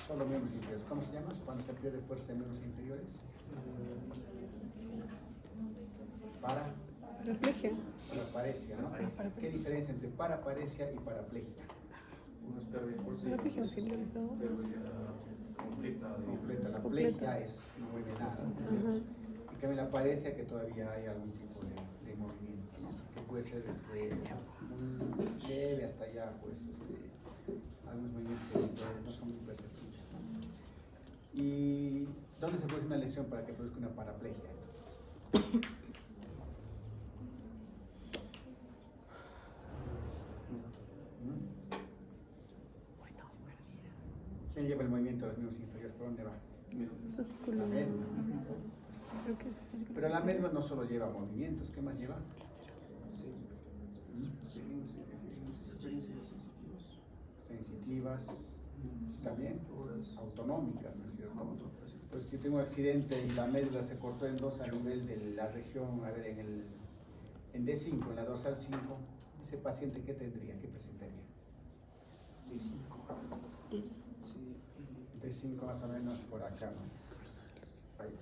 Solo miembros inferiores. ¿Cómo se llama? Cuando se pierde fuerza en miembros inferiores. Paraplegia. Paraparesia, ¿no? ¿Qué diferencia entre paraparesia y paraplegia? Paraplegia no sirve eso. Completa. La plegia es no mueve nada, ¿cierto? En cambio la paresia que todavía hay algún tipo de movimiento, ¿no? Que puede ser muy leve hasta allá, pues algunos movimientos que no son muy perceptibles, ¿no? ¿Y dónde se produce una lesión para que produzca una paraplegia entonces? ¿Quién lleva el movimiento de los miembros inferiores? ¿Por dónde va? La médula. Pero la médula no solo lleva movimientos, ¿qué más lleva? Sensitivas, también autonómicas, ¿no es cierto? Entonces, si tengo un accidente y la médula se cortó en dos a nivel de la región, a ver, en D5, en la dorsal 5, ese paciente, ¿qué tendría? ¿Qué presentaría? D5 más o menos por acá, ¿no? Ahí.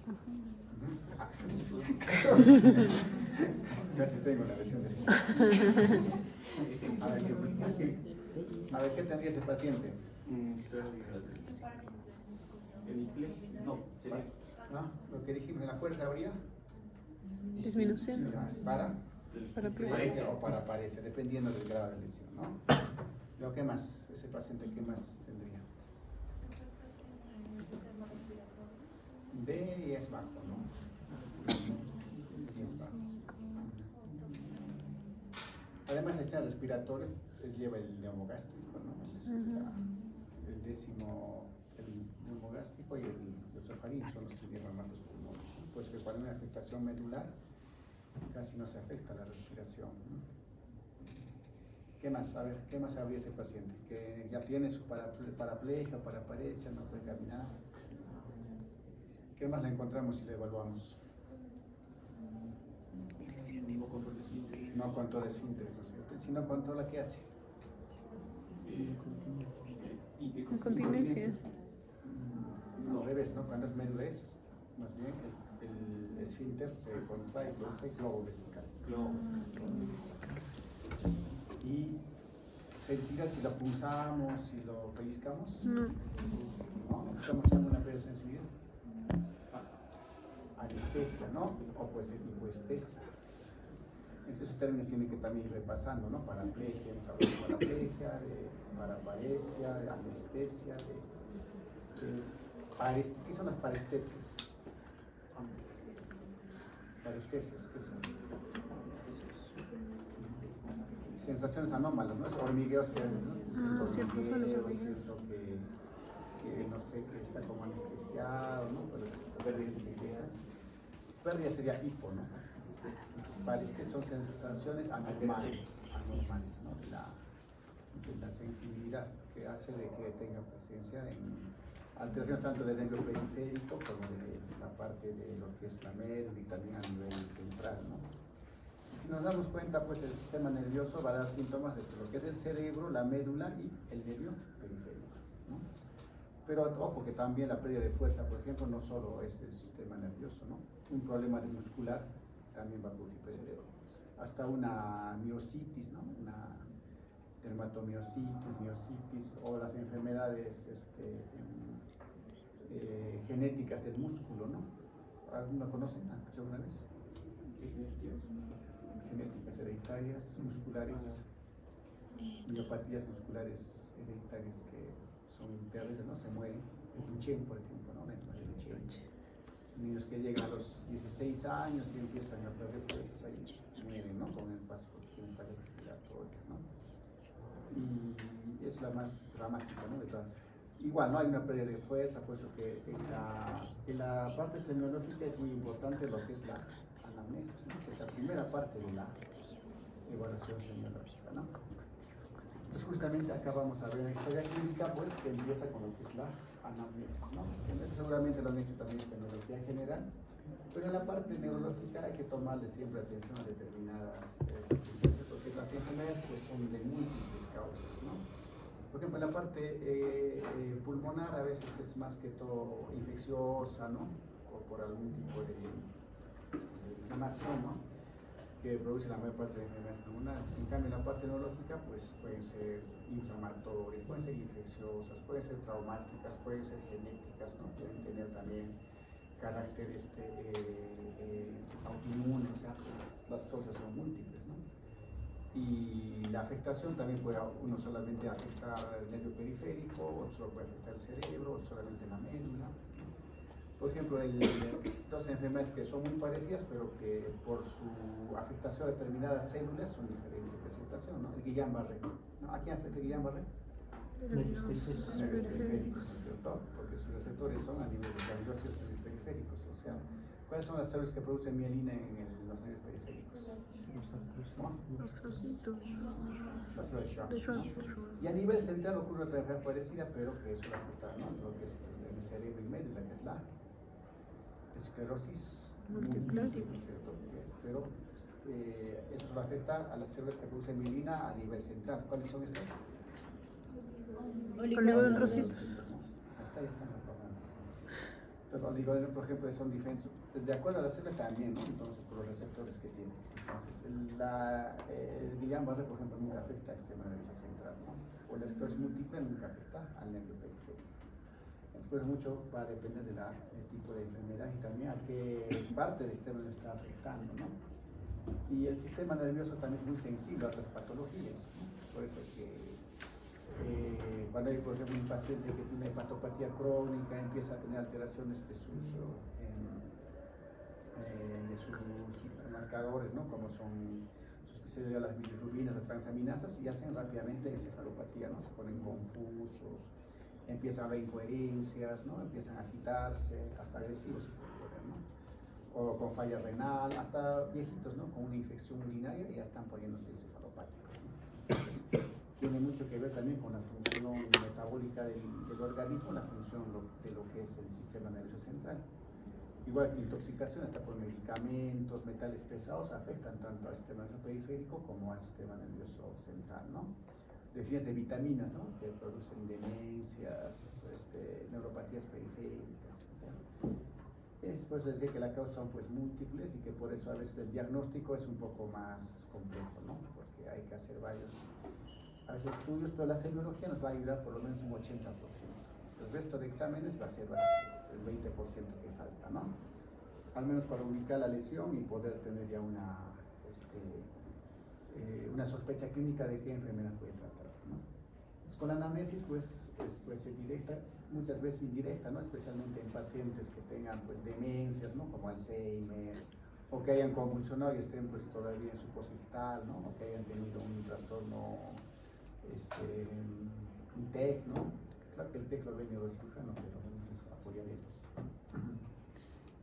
Casi tengo la lesión de D5. A ver, ¿qué tendría ese paciente? ¿No? Lo que dijimos, en la fuerza habría disminución. Paraparesia o paraparesia, dependiendo del grado de lesión, ¿no? Lo que más, ese paciente, ¿qué más tendría? D es bajo, ¿no? D es bajo. Además, el sistema respiratorio lleva el neumogástrico, ¿no? El décimo, el neumogástrico y el esofarín son los que llevan más los pulmones, ¿no? Pues que cuando hay una afectación medular, casi no se afecta la respiración, ¿no? ¿Qué más? A ver, ¿qué más habría ese paciente? Que ya tiene su paraplegia, paraparesia, no puede caminar. ¿Qué más le encontramos si le evaluamos? No controla esfínteres, ¿no es cierto? Si no controla, ¿qué hace? Incontinencia. Al revés, ¿no? Cuando es médula es, más bien, el esfínter se contrae y produce globo vesical. Y sentirá si lo pulsamos, si lo pellizcamos. No. ¿No? ¿Cómo se llama una pérdida de sensibilidad? Anestesia, ¿no? O puede ser hipoestesia. Entonces, esos términos tienen que también ir repasando, ¿no? Paraplegia, hemos hablado de paraplegia, de paraparesia, de anestesia, ¿qué son las parestesias? Parestesias, ¿qué son? Sensaciones anómalas, ¿no? Es hormigueos que ¿no? Cierto, son los hormigueos. Siento que no sé, que está como anestesiado, ¿no? Pero pérdida sería hipo, ¿no? Parestesias son sensaciones anormales, ¿no? De la sensibilidad, que hace de que tenga presencia en alteraciones tanto del nervio periférico como de la parte de lo que es la médula y también a nivel central, ¿no? Si nos damos cuenta, pues el sistema nervioso va a dar síntomas de lo que es el cerebro, la médula y el nervio periférico, ¿no? Pero ojo que también la pérdida de fuerza, por ejemplo, no solo es el sistema nervioso, ¿no? Un problema de muscular también va a producir pérdida de hasta una miositis, ¿no? Una dermatomiositis, miositis o las enfermedades genéticas del músculo, ¿no? ¿Alguno conocen? ¿Han escuchado alguna vez? Genéticas hereditarias musculares, miopatías musculares hereditarias que son terribles, ¿no? Se mueren. El Duchenne, por ejemplo, ¿no? El Duchenne. Niños que llegan a los 16 años y empiezan a perder fuerza y mueren, ¿no? Con el paso porque tienen falla respiratoria, ¿no? Y es la más dramática, ¿no? De todas. Igual, no hay una pérdida de fuerza, puesto que en la parte semiológica es muy importante lo que es la anamnesis, ¿no? Que es la primera parte de la evaluación semiológica, ¿no? Pues justamente acá vamos a ver en la historia clínica, pues, que empieza con lo que es la anamnesis, ¿no? Eso seguramente lo han hecho también en semiología general, pero en la parte neurológica hay que tomarle siempre atención a determinadas porque las enfermedades pues son de múltiples causas, ¿no? Por ejemplo, la parte pulmonar a veces es más que todo infecciosa, ¿no? O por algún tipo de inflamación, ¿no? Que produce la mayor parte de enfermedades pulmonares. En cambio, la parte neurológica, pues pueden ser inflamatorias, pueden ser infecciosas, pueden ser traumáticas, pueden ser genéticas, ¿no? Pueden tener también carácter autoinmune, o sea, pues, las causas son múltiples, ¿no? Y la afectación también puede uno solamente afectar el nervio periférico, otro solo puede afectar el cerebro, otro solamente la médula. Por ejemplo, dos enfermedades que son muy parecidas, pero que por su afectación a determinadas células son diferentes presentación, ¿no? El Guillain-Barré, ¿no? ¿A quién afecta el Guillain-Barré? Nervios Nervios periféricos, periféricos. ¿no es cierto? Porque sus receptores son a nivel de ganglios periféricos, o sea, ¿cuáles son las células que producen mielina en los nervios periféricos? ¿No? Los trocitos. La célula de Schwann, De Schwann. ¿no? Y a nivel central ocurre otra enfermedad parecida, pero que eso afecta, ¿no? Lo que es el cerebro y médula, que es la esclerosis múltiple, ¿no es cierto? Pero eso solo afecta a las células que producen mielina a nivel central. ¿Cuáles son estas? Oligodendrocitos. Ahí está, ya está. Entonces, los oligodendros, por ejemplo, son diferentes, de acuerdo a la célula también, ¿no? Entonces, por los receptores que tienen. Entonces, el Guillain-Barré, por ejemplo, nunca afecta al sistema nervioso central, ¿no? O la esclerosis múltiple nunca afecta al nervio periférico. Después mucho va a depender del tipo de enfermedad y también a qué parte del sistema está afectando, ¿no? Y el sistema nervioso también es muy sensible a otras patologías, ¿no? Por eso que cuando hay, por ejemplo, un paciente que tiene hepatopatía crónica, empieza a tener alteraciones de sus marcadores, ¿no? Como son las bilirrubinas, las transaminasas, y hacen rápidamente encefalopatía, ¿no? Se ponen confusos, empiezan a haber incoherencias, ¿no? Empiezan a agitarse, hasta agresivos se pueden poner, ¿no? O con falla renal, hasta viejitos, ¿no? Con una infección urinaria y ya están poniéndose encefalopáticos, ¿no? Entonces, tiene mucho que ver también con la función metabólica del organismo, la función de lo que es el sistema nervioso central. Igual, intoxicación hasta por medicamentos, metales pesados, afectan tanto al sistema nervioso periférico como al sistema nervioso central, ¿no? Deficiencias de vitaminas, ¿no? Que producen demencias, neuropatías periféricas, o sea, es pues decir que la causa son pues múltiples y que por eso a veces el diagnóstico es un poco más complejo, ¿no? Porque hay que hacer varios a veces estudios, pero la semiología nos va a ayudar por lo menos un 80%. El resto de exámenes va a ser el 20% que falta, ¿no? Al menos para ubicar la lesión y poder tener ya una sospecha clínica de qué enfermedad puede tratarse, ¿no? Entonces, con la anamnesis, pues, puede ser directa, muchas veces indirecta, ¿no? Especialmente en pacientes que tengan, pues, demencias, ¿no? Como Alzheimer, o que hayan convulsionado y estén, pues, todavía en su postdigital, ¿no? O que hayan tenido un trastorno, un TEC, ¿no? Claro que el TEC lo ve el neurocirujano, pero no les apoya de ellos.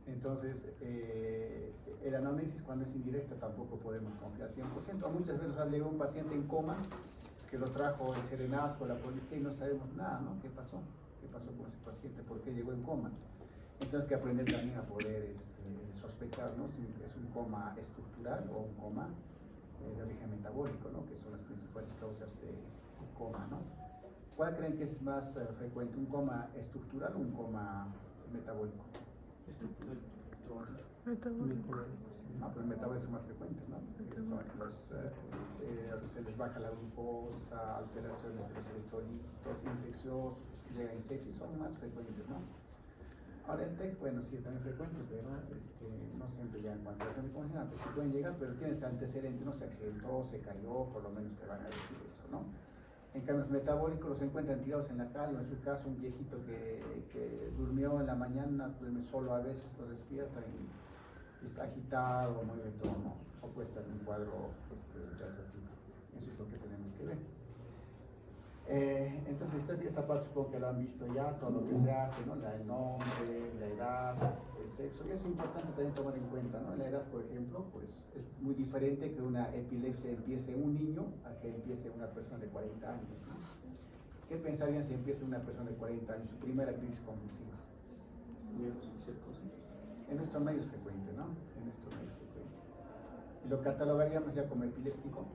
Entonces, el análisis cuando es indirecta tampoco podemos confiar 100%. O muchas veces llega un paciente en coma que lo trajo el Serenazgo, la policía, y no sabemos nada, ¿no? ¿Qué pasó? ¿Qué pasó con ese paciente? ¿Por qué llegó en coma? Entonces, que aprender también a poder sospechar, ¿no? Si es un coma estructural o un coma de origen metabólico, ¿no? Que son las principales causas de coma, ¿no? ¿Cuál creen que es más frecuente, un coma estructural o un coma metabólico? Metabólico. No, pero el metabólico es más frecuente, ¿no? Se les baja la glucosa, alteraciones de los electrolitos, infecciosos, llega a sepsis, son más frecuentes, ¿no? Ahora el TEC, bueno, sí, es también frecuente, pero no siempre ya en cuanto a la funcional, pues sí pueden llegar, pero tienes antecedentes, no se accidentó, se cayó, por lo menos te van a decir eso, ¿no? En cambio, los metabólicos los encuentran tirados en la calle, o en su caso un viejito que durmió en la mañana, duerme solo a veces, lo despierta y está agitado, mueve todo, ¿no? O puede estar en un cuadro de otro tipo. Eso es lo que tenemos que ver. Entonces, esta parte supongo que lo han visto ya, todo lo que se hace, ¿no? El nombre, la edad, el sexo, y es importante también tomar en cuenta, ¿no? La edad, por ejemplo, pues es muy diferente que una epilepsia empiece en un niño a que empiece en una persona de 40 años, ¿no? ¿Qué pensarían si empieza una persona de 40 años, su primera crisis convulsiva? En nuestro medio es frecuente, ¿no? En nuestro medio es frecuente. ¿Y lo catalogaríamos ya como epiléptico?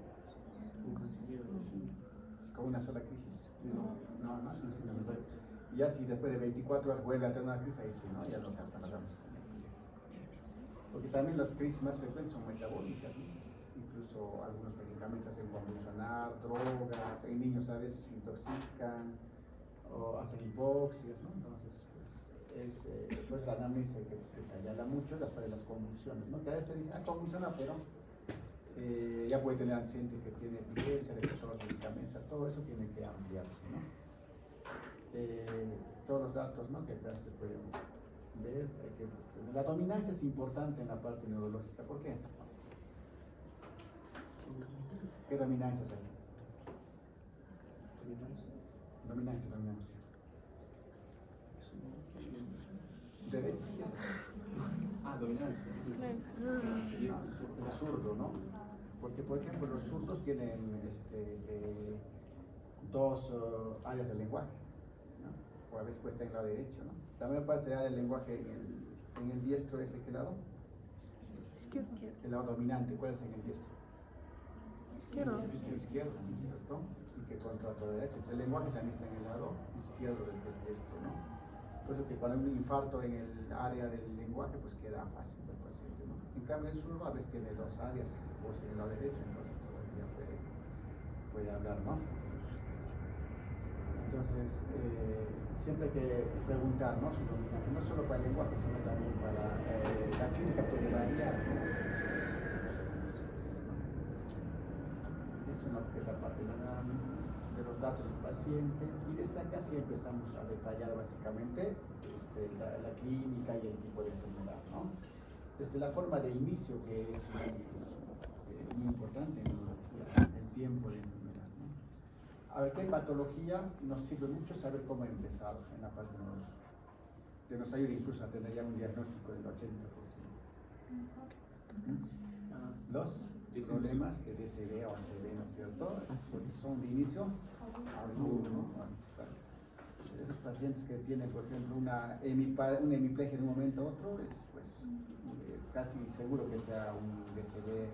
con una sola crisis. No es un síndrome. Ya si después de 24 horas vuelve a tener una crisis, ahí sí, ¿no? Ya lo catalogamos. Porque también las crisis más frecuentes son metabólicas, ¿no? Incluso algunos medicamentos hacen convulsionar, drogas, en niños a veces se intoxican o hacen hipoxias, ¿no? Entonces, pues la anamnesis hay que detallarla mucho hasta de las convulsiones, ¿no? Que a veces te dicen, convulsiona, pero ya puede tener antecedente que tiene epilepsia, de todos los medicamentos, todo eso tiene que ampliarse, ¿no? Todos los datos, ¿no? Que acá se pueden ver, la dominancia es importante en la parte neurológica. ¿Por qué? ¿Qué dominancias hay? Dominancia. Derecha, izquierda. Dominancia. El zurdo, ¿no? Porque, por ejemplo, los zurdos tienen dos áreas del lenguaje, ¿no? O a veces puede estar en el lado derecho, ¿no? La mayor parte del lenguaje en el diestro es ¿de qué lado? Izquierdo. El lado dominante. ¿Cuál es en el diestro? Izquierdo. El izquierdo, ¿no es cierto? Y que controla todo derecho. Entonces el lenguaje también está en el lado izquierdo del que es diestro, ¿no? Por eso que cuando hay un infarto en el área del lenguaje, pues queda fácil el paciente, ¿no? En cambio el zurdo a veces tiene dos áreas, o en el lado derecho, entonces todavía puede hablar, ¿no? Entonces, siempre hay que preguntar, ¿no? Su dominación, no solo para el lenguaje, sino también para la clínica puede variar, ¿no? Eso no es la parte de los datos del paciente, y desde acá sí empezamos a detallar básicamente la clínica y el tipo de enfermedad, ¿no? Desde la forma de inicio, que es muy importante en neurología, el tiempo de enfermedad, ¿no? A ver, ¿qué patología? Nos sirve mucho saber cómo ha empezado en la parte neurológica, que nos ayuda incluso a tener ya un diagnóstico del 80%. Los problemas de DCD o ACV, ¿no es cierto? Porque son de inicio agudo, ¿no? Esos pacientes que tienen, por ejemplo, una hemiplegia de un momento a otro, es pues casi seguro que sea un DCD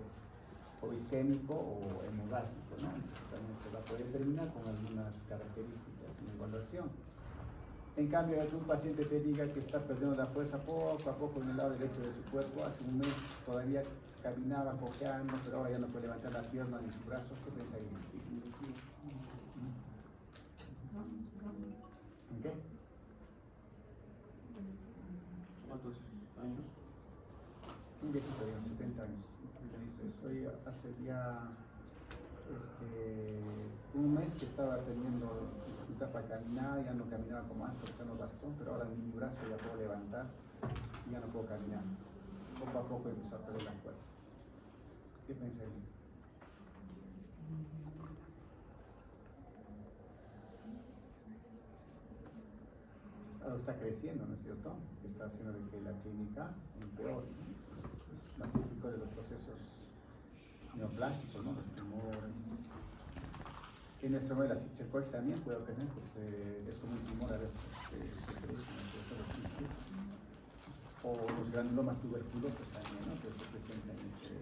o isquémico o hemorrágico, ¿no? Entonces también se va a poder determinar con algunas características en la evaluación. En cambio, que un paciente te diga que está perdiendo la fuerza poco a poco en el lado derecho de su cuerpo, hace un mes todavía caminaba cojeando, pero ahora ya no puede levantar la pierna ni su brazo, ¿qué piensa ahí? ¿En qué? ¿Cuántos años? Un viejito, de 70 años. Me dice, estoy hace ya un mes que estaba teniendo dificultad para caminar, ya no caminaba como antes, usando bastón, pero ahora mi brazo ya puedo levantar y ya no puedo caminar. Poco a poco empezó a perder la fuerza. ¿Qué pensáis? Está creciendo, ¿no es cierto? Está haciendo de que la clínica empeore. Es más típico de los procesos neoplásticos, ¿no? Los tumores. En nuestro modelo, la cisticercosis también puede ocasionar, porque es como un tumor a veces que crece, ¿no? Sobre todo los quistes. O los granulomas tuberculosos también, ¿no? Que se presentan en ese.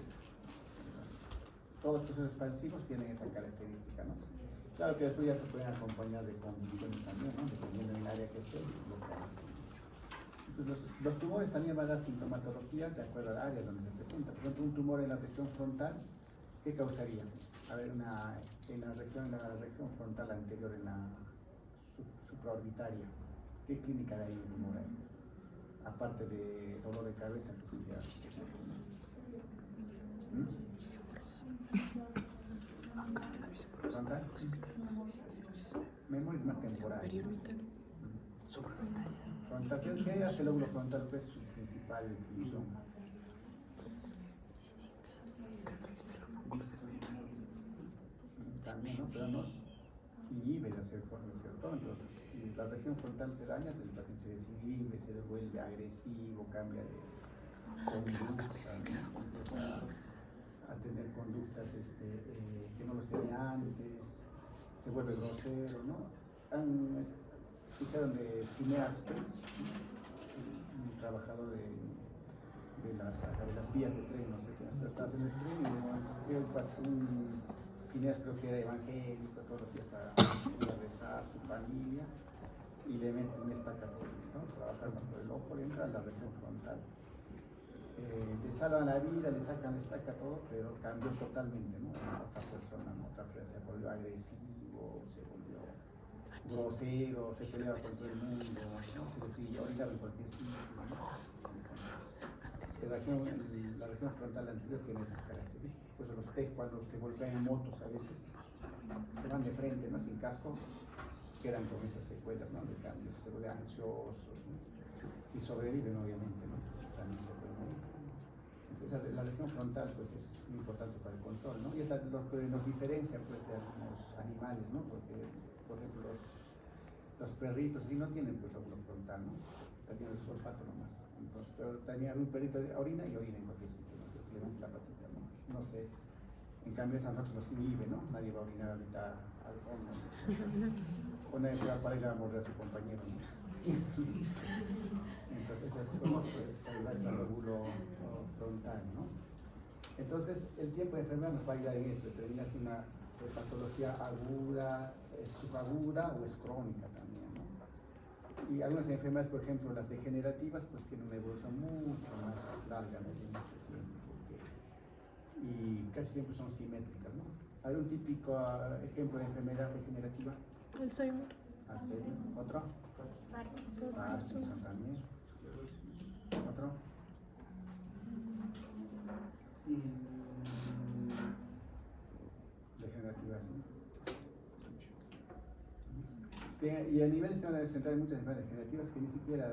Todos los procesos expansivos tienen esa característica, ¿no? Claro que después ya se pueden acompañar de condiciones también, ¿no? Dependiendo del área que sea y lo que hace. Entonces, los tumores también van a dar sintomatología de acuerdo al área donde se presenta. Por ejemplo, un tumor en la región frontal, ¿qué causaría? A ver, en la región frontal anterior, en la supraorbitaria, ¿qué clínica hay un tumor ahí? Aparte de dolor de cabeza, que sería. ¿Frontal? Memoria es más temporal. Frontal, ¿qué hace el lóbulo frontal? Pues su principal función. También, ¿no? Pero nos inhibe de hacer cosas, ¿no es cierto? Entonces, si la región frontal se daña, pues el paciente se desinhibe, se vuelve agresivo, cambia de conducta, ¿no? Empieza a tener conductas que no los tenía antes, se vuelve grosero, ¿no? ¿Escucharon de Phineas Spence? Un trabajador de las vías de tren, no sé qué, está haciendo el tren y de momento veo Phineas creo que era evangélico, todos los días a rezar, su familia, y le mete una estaca por ¿no? Trabajando por el ojo, le entra a la región frontal. Le salvan la vida, le sacan la estaca, todo, pero cambió totalmente, ¿no? Era otra persona, ¿no? Otra persona, se volvió agresivo, se volvió grosero, se peleaba con todo el mundo, ¿no? Se decidió orinar en cualquier sitio, ¿no? La región frontal anterior tiene esas características. Pues los test cuando se golpean en motos a veces se van de frente, ¿no? Sin casco, quedan con esas secuelas, ¿no? De cambios, se vuelven ansiosos, ¿no? Si sobreviven obviamente, ¿no? También se pueden morir. Entonces la región frontal pues es muy importante para el control, ¿no? Y es lo que nos diferencia pues de algunos animales, ¿no? Porque, por ejemplo, los perritos sí no tienen pues lóbulo frontal, ¿no? Tienen el olfato nomás. Entonces, pero tenía un perrito de orina y orina en cualquier sitio, ¿no? Levanta la patita, ¿no? No sé. En cambio, esa nosotros nos inhibe, ¿no? Nadie va a orinar ahorita al fondo, ¿no? O nadie se va para ir a morder a su compañero, ¿no? Entonces, esas cosas son el lóbulo frontal, ¿no? Entonces, el tiempo de enfermedad nos va a ayudar en eso, determinar si una patología aguda, es subaguda o es crónica también, ¿no? Y algunas enfermedades, por ejemplo, las degenerativas, pues tienen una evolución mucho más larga, ¿no? De mucho tiempo, y casi siempre son simétricas, ¿no? Hay un típico ejemplo de enfermedad degenerativa. Alzheimer. Alzheimer. ¿Otro? Parkinson también. ¿Otro? Degenerativa, sí. Y a nivel sistema central hay muchas enfermedades degenerativas que ni siquiera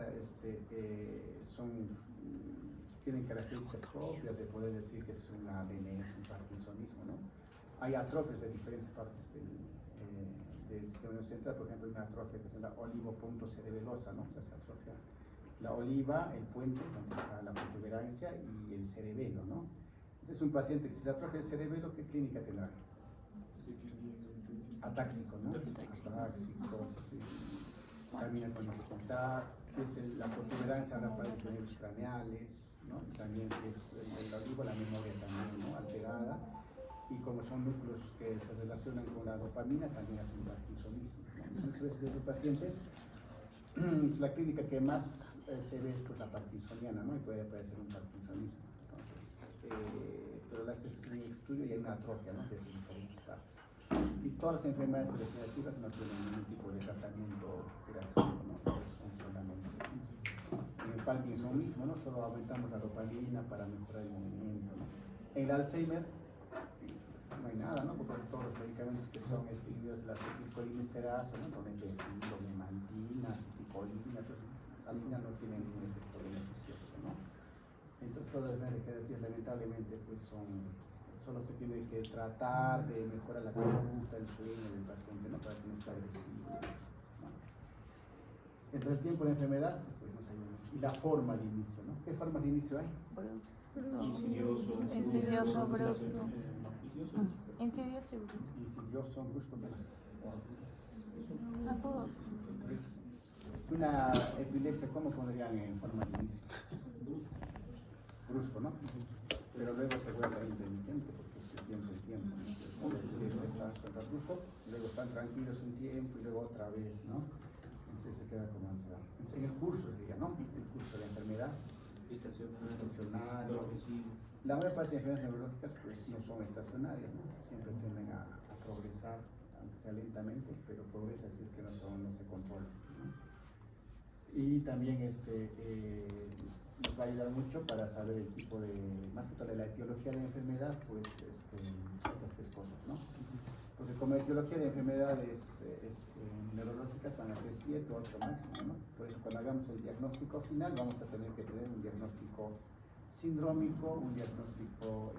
tienen características propias de poder decir que es una ADN, un parkinsonismo, ¿no? Hay atrofias de diferentes partes del sistema nervioso central, por ejemplo, hay una atrofia que es la olivopuntocerebelosa, ¿no? O sea, se atrofia la oliva, el puente, donde está la protuberancia, y el cerebelo, ¿no? Este es un paciente que si se atrofia el cerebelo, ¿qué clínica tendrá? Atáxico, ¿no? Atáxicos, camina con dificultad, si es la protuberancia habrá paredes de nervios craneales, ¿no? También si es el olivo, la memoria también, ¿no? Alterada, y como son núcleos que se relacionan con la dopamina, también hacen parkinsonismo, ¿no? Muchas veces de los pacientes, la clínica que más se ve es pues, la parkinsoniana, ¿no? Y puede aparecer un parkinsonismo. Entonces, pero le haces un estudio y hay una atrofia, ¿no? Que es en diferentes partes. Y todas las enfermedades degenerativas no tienen ningún tipo de tratamiento curativo, ¿no? Son solamente. En el Parkinson mismo, ¿no? Solo aumentamos la dopamina para mejorar el movimiento, ¿no? En el Alzheimer no hay nada, ¿no? Porque todos los medicamentos que son inhibidos de la acetilcolinesterasa, ¿no? Donepezil, memantina, aceticolina, entonces al final no tienen ningún efecto beneficioso, ¿no? Entonces todas las enfermedades degenerativas lamentablemente pues solo se tiene que tratar de mejorar la conducta, el sueño del paciente, ¿no? Para que no esté agresivo, ¿no? Entonces el tiempo de enfermedad pues nos ayuda. Y la forma de inicio, ¿no? ¿Qué formas de inicio hay? Insidioso, brusco. Insidioso y brusco. Insidioso, brusco, Agudo. Una epilepsia, ¿cómo pondrían en forma de inicio? Brusco, ¿no? Pero luego se vuelve intermitente porque es el tiempo. ¿No? La epilepsia está contra brusco, luego están tranquilos un tiempo y luego otra vez, ¿no? Entonces se queda como entrado. Entonces en el curso sería, ¿no? El curso de la enfermedad. Estacionario. La mayor parte de enfermedades neurológicas pues no son estacionarias, ¿no? Siempre tienden a progresar, aunque sea lentamente, pero progresa si es que no se controla, ¿no? Y también nos va a ayudar mucho para saber el tipo de, más que todo de la etiología de la enfermedad, pues estas tres cosas, ¿no? Porque como etiología de enfermedades neurológicas van a ser 7 o 8 máximo, ¿no? Por eso cuando hagamos el diagnóstico final vamos a tener que tener un diagnóstico sindrómico, un diagnóstico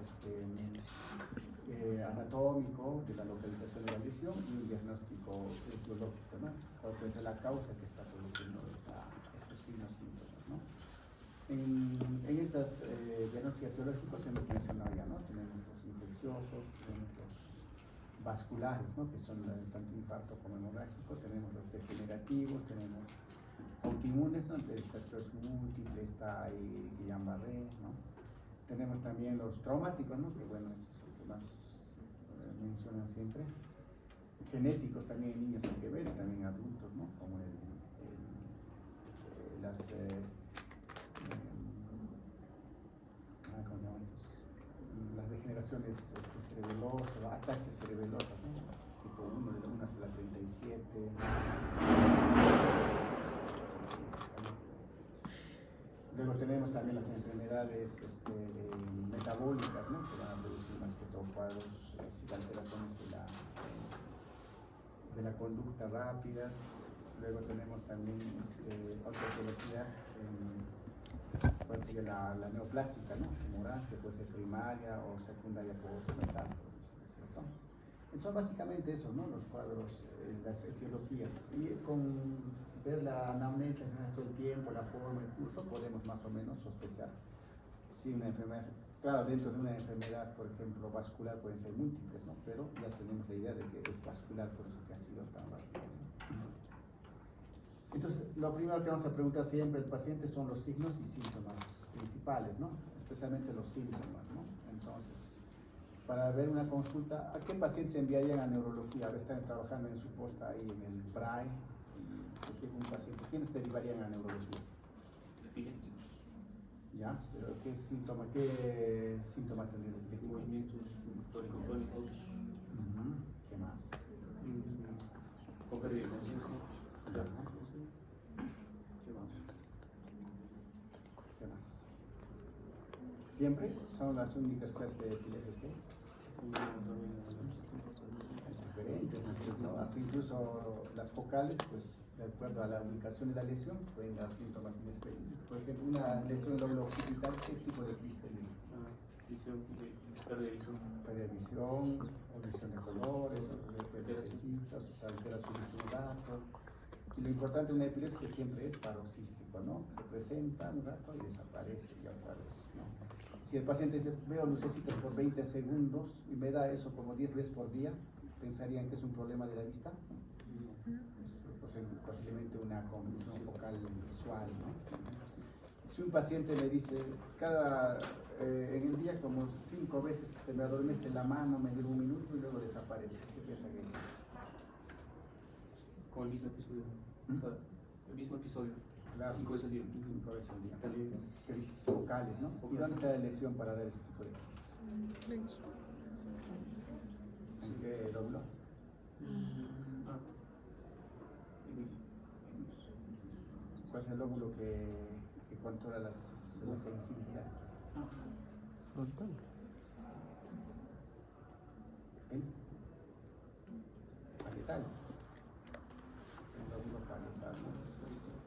anatómico de la localización de la lesión y un diagnóstico etiológico, ¿no? Cuál puede ser la causa que está produciendo estos signos, síntomas, ¿no? En estos diagnósticos etiológicos hemos mencionado ya, ¿no? Tenemos los infecciosos, tenemos los vasculares, ¿no? Que son tanto infarto como hemorrágico, tenemos los degenerativos, tenemos autoinmunes, ¿no? Entre esta esclerosis múltiple, está ahí Guillain-Barré, ¿no? Tenemos también los traumáticos, ¿no? Que bueno, es lo que más mencionan siempre. Genéticos también en niños hay que ver, y también en adultos, ¿no? Como ¿cómo se llaman estos? Las degeneraciones cerebelosas, ataxias cerebelosas, ¿no? Tipo 1, de la 1 hasta la 37. Luego tenemos también las enfermedades metabólicas, ¿no? Que van a producir más que todo cuadros y alteraciones de la conducta rápidas. Luego tenemos también otra etiología, cuál sería la neoplástica, ¿no? Tumoral, que puede ser primaria o secundaria por metástasis, ¿no es cierto? Son básicamente eso, ¿no? Los cuadros, las etiologías. Y con ver la anamnesis todo el tiempo, la forma, el curso, podemos más o menos sospechar si una enfermedad, claro, dentro de una enfermedad, por ejemplo, vascular, pueden ser múltiples, ¿no? Pero ya tenemos la idea de que es vascular, por eso que ha sido tan rápido. Entonces, lo primero que vamos a preguntar siempre al paciente son los signos y síntomas principales, ¿no? Especialmente los síntomas, ¿no? Entonces, para ver una consulta, ¿a qué pacientes enviarían a neurología? Ahora están trabajando en su posta ahí en el BRAE, y es un paciente. ¿Quiénes derivarían a neurología? Epilépticos. ¿Ya? ¿Pero qué síntoma tendría el epiléptico? Movimientos tónico-clónicos. ¿Qué más? Con pérdida de conciencia. ¿Ya? ¿Qué más? ¿Qué más? ¿Siempre son las únicas clases de epilepsias que hay? Diferentes, ¿no? Hasta incluso las focales, pues de acuerdo a la ubicación de la lesión, pueden dar síntomas inespecíficos. Por ejemplo, una lesión del lóbulo occipital, ¿qué tipo de crisis tendría? Pérdida de visión. Pérdida de visión, o visión de colores, o perececitas, o sea, altera su visión rato. Y lo importante de una epilepsia es que siempre es paroxístico, ¿no? Se presenta un rato y desaparece y otra vez, ¿no? Si el paciente dice, veo lucecitas por 20 segundos y me da eso como 10 veces por día, ¿pensarían que es un problema de la vista? Es posiblemente una confusión focal visual, ¿no? Si un paciente me dice, en el día como 5 veces se me adormece la mano, me dura un minuto y luego desaparece, ¿qué piensa que es? Con el mismo episodio. El mismo episodio. Claro, 5 veces al día. 5 veces al día. Crisis focales, ¿no? ¿Y dónde está la lesión para dar ese tipo de crisis? ¿En qué lóbulo? ¿Cuál es el lóbulo que controla la sensibilidad? Frontal. ¿El? Parietal. El lóbulo parietal, ¿no?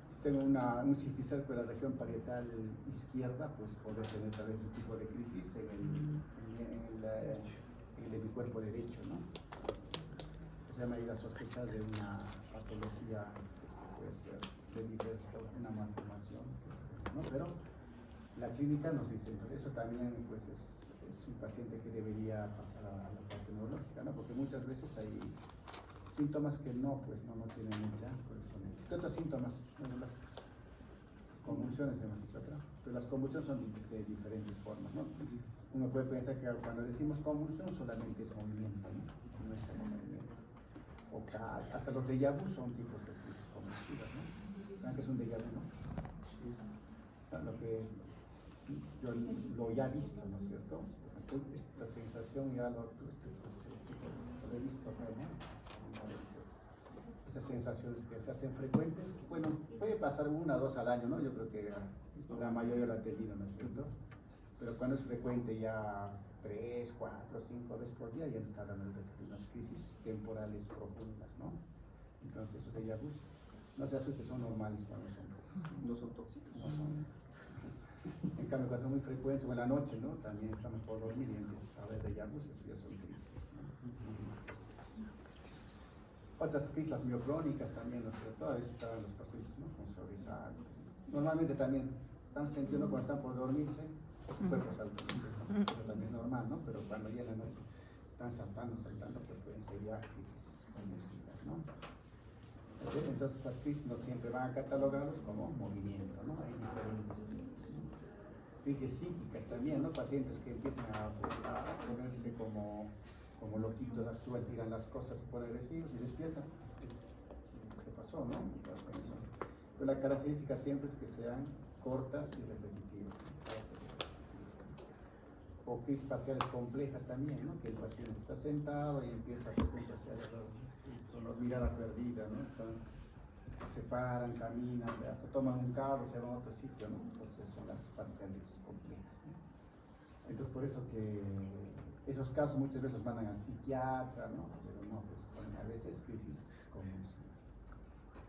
Si tengo un cisticerco de la región parietal izquierda, pues podré tener tal vez ese tipo de crisis en el hemicuerpo derecho, ¿no? Se me ayuda a sospechar de una patología que puede ser de diversa, una malformación, ¿no? Pero la clínica nos dice, entonces eso también pues es un paciente que debería pasar a la parte neurológica, ¿no? Porque muchas veces hay síntomas que no tienen mucha correspondencia. ¿Qué otros síntomas neurológicos? Convulsiones hemos dicho atrás, pero las convulsiones son de diferentes formas, ¿no? Uno puede pensar que cuando decimos convulsión solamente es movimiento, ¿no? No es solo movimiento. Focal, hasta los déjà vu son tipos de crisis convulsivas, ¿no? ¿Saben qué es un déjà vu, no? Sí. O sea, lo que yo lo ya visto, ¿no es cierto? Esta sensación ya lo he visto, ¿no? Esas sensaciones que se hacen frecuentes, bueno, puede pasar 1 o 2 al año, ¿no? Yo creo que la mayoría lo ha tenido, ¿no es cierto? Pero cuando es frecuente ya 3, 4, 5 veces por día, ya no está hablando de unas crisis temporales profundas, ¿no? Entonces esos déjà vus, no se asusten, son normales cuando son. No son tóxicos. No son. En cambio, cuando son muy frecuentes, o en la noche, ¿no? También estamos por dormir y empiezas a ver déjà vus, eso ya son crisis, ¿no? Otras crisis, las mioclónicas también, ¿no es cierto? A veces estaban los pacientes, ¿no? Con sobresalto. Normalmente también están sintiendo cuando están por dormirse, su cuerpo salta, ¿no? Eso también es normal, ¿no? Pero cuando ya en la noche están saltando, pues pueden ser ya crisis convulsivas, ¿no? Entonces las crisis no siempre van a catalogarlos como movimiento, ¿no? Hay diferentes tipos, ¿no? Crisis psíquicas también, ¿no? Pacientes que empiezan a ponerse como como los ictus actúan, tiran las cosas, se ponen agresivos y despiertan. ¿Qué pasó, no? Pero la característica siempre es que sean cortas y repetitivas. O crisis parciales complejas también, ¿no? Que el paciente está sentado y empieza a con la mirada perdida, ¿no? Se paran, caminan, hasta toman un carro, se van a otro sitio, ¿no? Entonces son las parciales complejas, ¿no? Entonces por eso que esos casos muchas veces los mandan al psiquiatra, ¿no? Pero no, pues son a veces crisis convulsivas.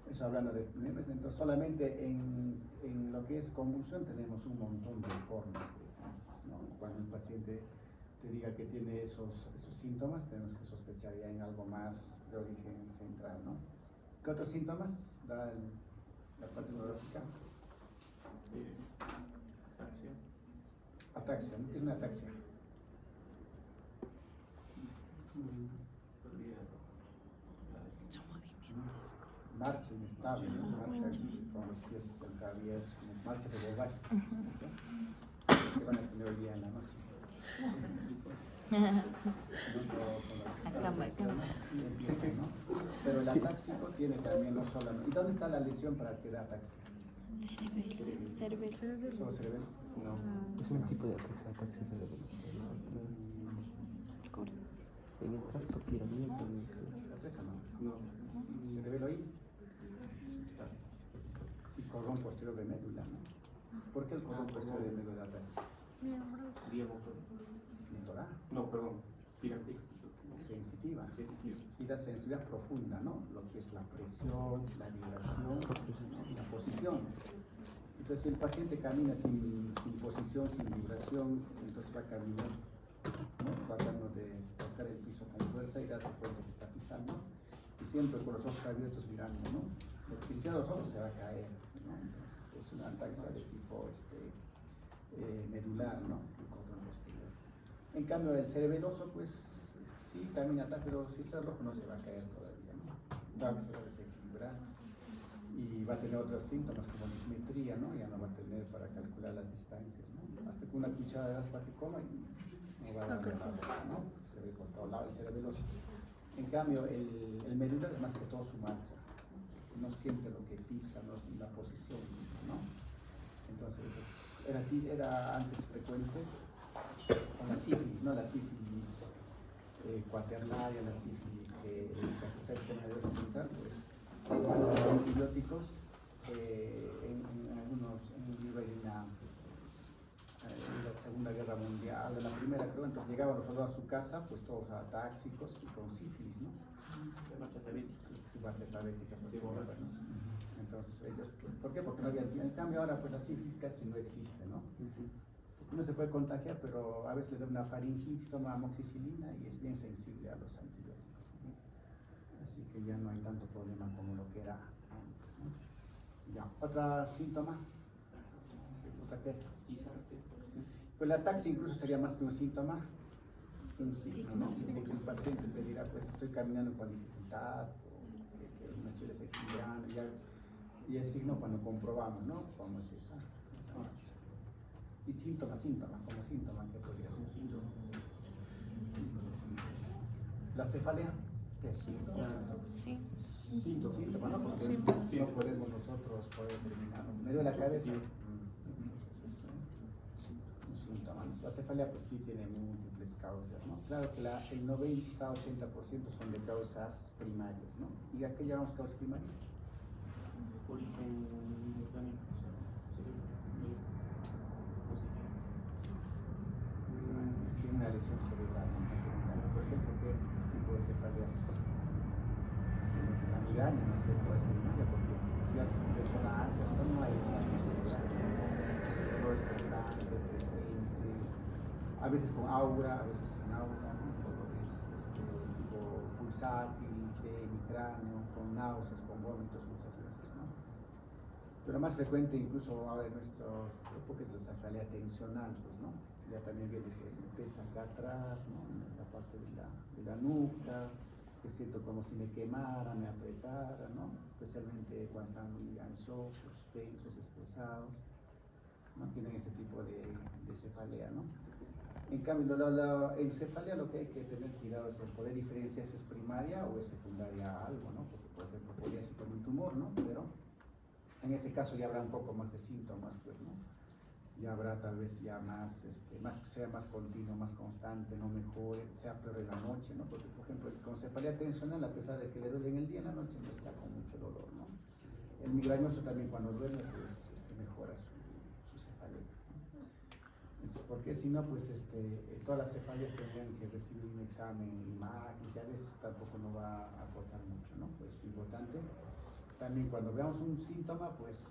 Eso hablando de entonces solamente en lo que es convulsión tenemos un montón de formas de crisis, ¿no? Cuando el paciente te diga que tiene esos síntomas, tenemos que sospechar ya en algo más de origen central, ¿no? ¿Qué otros síntomas da la parte neurológica? Ataxia. Ataxia, ¿no? ¿Qué es una ataxia? Son movimientos. Marcha inestable, ¿no? Marcha con los pies entreabiertos, como marcha de borracho, ¿no? Que van a tener hoy día en la noche. Y empiezan, ¿no? Pero el atáxico tiene también no solamente. ¿Y dónde está la lesión para que da ataxia? Cerebelo. ¿Solo cerebelo? No. Es un tipo de ataxia cerebral. En el tracto piramidal también. ¿La presa no? No. Cerebelo ahí. Y cordón posterior de médula, ¿no? ¿Por qué el cordón posterior de médula da ataxia? Vía motor. Motor A. No, perdón. Pirámide. Sensitiva. Y la sensibilidad profunda, ¿no? Lo que es la presión, la vibración, ¿no? Y la posición. Entonces, si el paciente camina sin posición, sin vibración, entonces va a caminar, ¿no? Tratando de tocar el piso con fuerza y darse cuenta que está pisando. Y siempre con los ojos abiertos mirando, ¿no? Porque si cierra los ojos se va a caer, ¿no? Entonces, es una ataxia de tipo medular, ¿no? El cordón posterior. En cambio, el cerebeloso, pues, sí camina, pero si cierra el ojo no se va a caer todavía, ¿no? Claro que se va a desequilibrar y va a tener otros síntomas como dismetría, ¿no? Ya no va a tener para calcular las distancias, ¿no? Hasta con una cuchara de gas para que coma y no va a dar nada, ¿no? Se ve por todo lado el cerebeloso. En cambio, el medular es más que todo su marcha. No siente lo que pisa, no, la posición, ¿no? Entonces, era antes frecuente con la sífilis, ¿no? La sífilis cuaternaria, la sífilis que está en el nervio central, pues, los antibióticos en algunos, en un libro en la Segunda Guerra Mundial, en la Primera, creo, entonces llegaban los soldados a su casa, pues todos atáxicos y con sífilis, ¿no? Su base tabetica, pues, ¿no? Entonces ellos, ¿por qué? Porque no había, en cambio ahora pues la sífilis casi no existe, ¿no? Uno se puede contagiar, pero a veces le da una faringitis, toma amoxicilina y es bien sensible a los antibióticos, ¿no? Así que ya no hay tanto problema como lo que era antes, ¿no? Ya, ¿otro síntoma? ¿Otra qué? Pues la ataxia incluso sería más que un síntoma, un signo, ¿no? Porque un paciente te dirá, pues estoy caminando con dificultad, o que me estoy desequilibrando, y es signo cuando comprobamos, ¿no? ¿Cómo es esa marcha? Y síntoma, como síntoma, ¿qué podría ser? ¿La cefalea? ¿Qué es síntoma? Sí. Síntoma, ¿no? Porque Sí. no podemos nosotros poder determinarlo. Me duele la cabeza. La cefalea pues sí tiene múltiples causas, ¿no? Claro que el 90-80% son de causas primarias, ¿no? ¿Y a qué llamamos causas primarias? Origen orgánico. Sí, una lesión cerebral, ¿no? Por ejemplo, ¿qué tipo de cefaleas? La migraña, ¿no es cierto? Es primaria porque si haces resonancia, esto no hay daño cerebral, dolores constantes, frecuente, a veces con aura, a veces sin aura, ¿no? Dolores tipo pulsátil, de cráneo, con náuseas, con vómitos muchas veces, ¿no? Pero más frecuente incluso ahora en nuestras épocas la cefalea tensional, pues, ¿no? Ya también viene que me pesa acá atrás, ¿no? En la parte de la nuca, que siento como si me quemara, me apretara, ¿no? Especialmente cuando están muy ansiosos, tensos, estresados, ¿no? Tienen ese tipo de cefalea, ¿no? En cambio, la encefalia lo que hay que tener cuidado es el poder diferenciar si es primaria o es secundaria a algo, ¿no? Porque, por ejemplo, podría ser como un tumor, ¿no? Pero en ese caso ya habrá un poco más de síntomas, pues, ¿no? Ya habrá tal vez ya más, sea más continuo, más constante, no mejore, sea peor en la noche, ¿no? Porque, por ejemplo, con cefalea tensional, a pesar de que le duele en el día, en la noche no está con mucho dolor, ¿no? El migrañoso también cuando duerme, pues, mejora su cefalea, ¿no? Entonces, porque si no, pues, todas las cefaleas tendrían que recibir un examen, imágenes, y a veces tampoco no va a aportar mucho, ¿no? Pues, importante. También cuando veamos un síntoma, pues,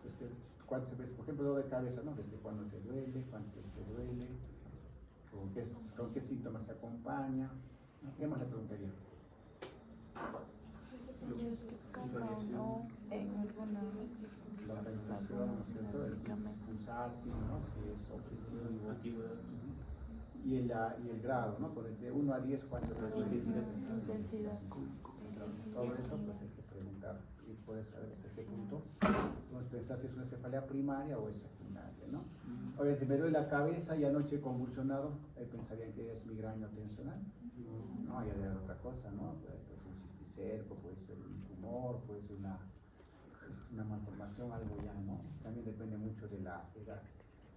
cuando se ve, por ejemplo, dolor de cabeza, ¿no? Desde cuándo te duele, cuándo te duele, con qué síntomas se acompaña. ¿Qué más le preguntaría? Si es que calma o no en alguna La organización, ¿no es cierto? El tipo pulsátil, ¿no? Si es opresivo. Antigüedad. Y el grado, ¿no? Por de 1 a 10, ¿cuánto te duele? intensidad. Todo eso, pues hay que preguntar y puedes saber hasta qué punto. Entonces, pensar si es una cefalea primaria o es secundaria, ¿no? Obviamente, me duele la cabeza y anoche convulsionado, pensarían que es migraña tensional. No, hay de otra cosa, ¿no? Puede ser un cisticerco, puede ser un tumor, puede ser una malformación, algo ya, ¿no? También depende mucho de la edad.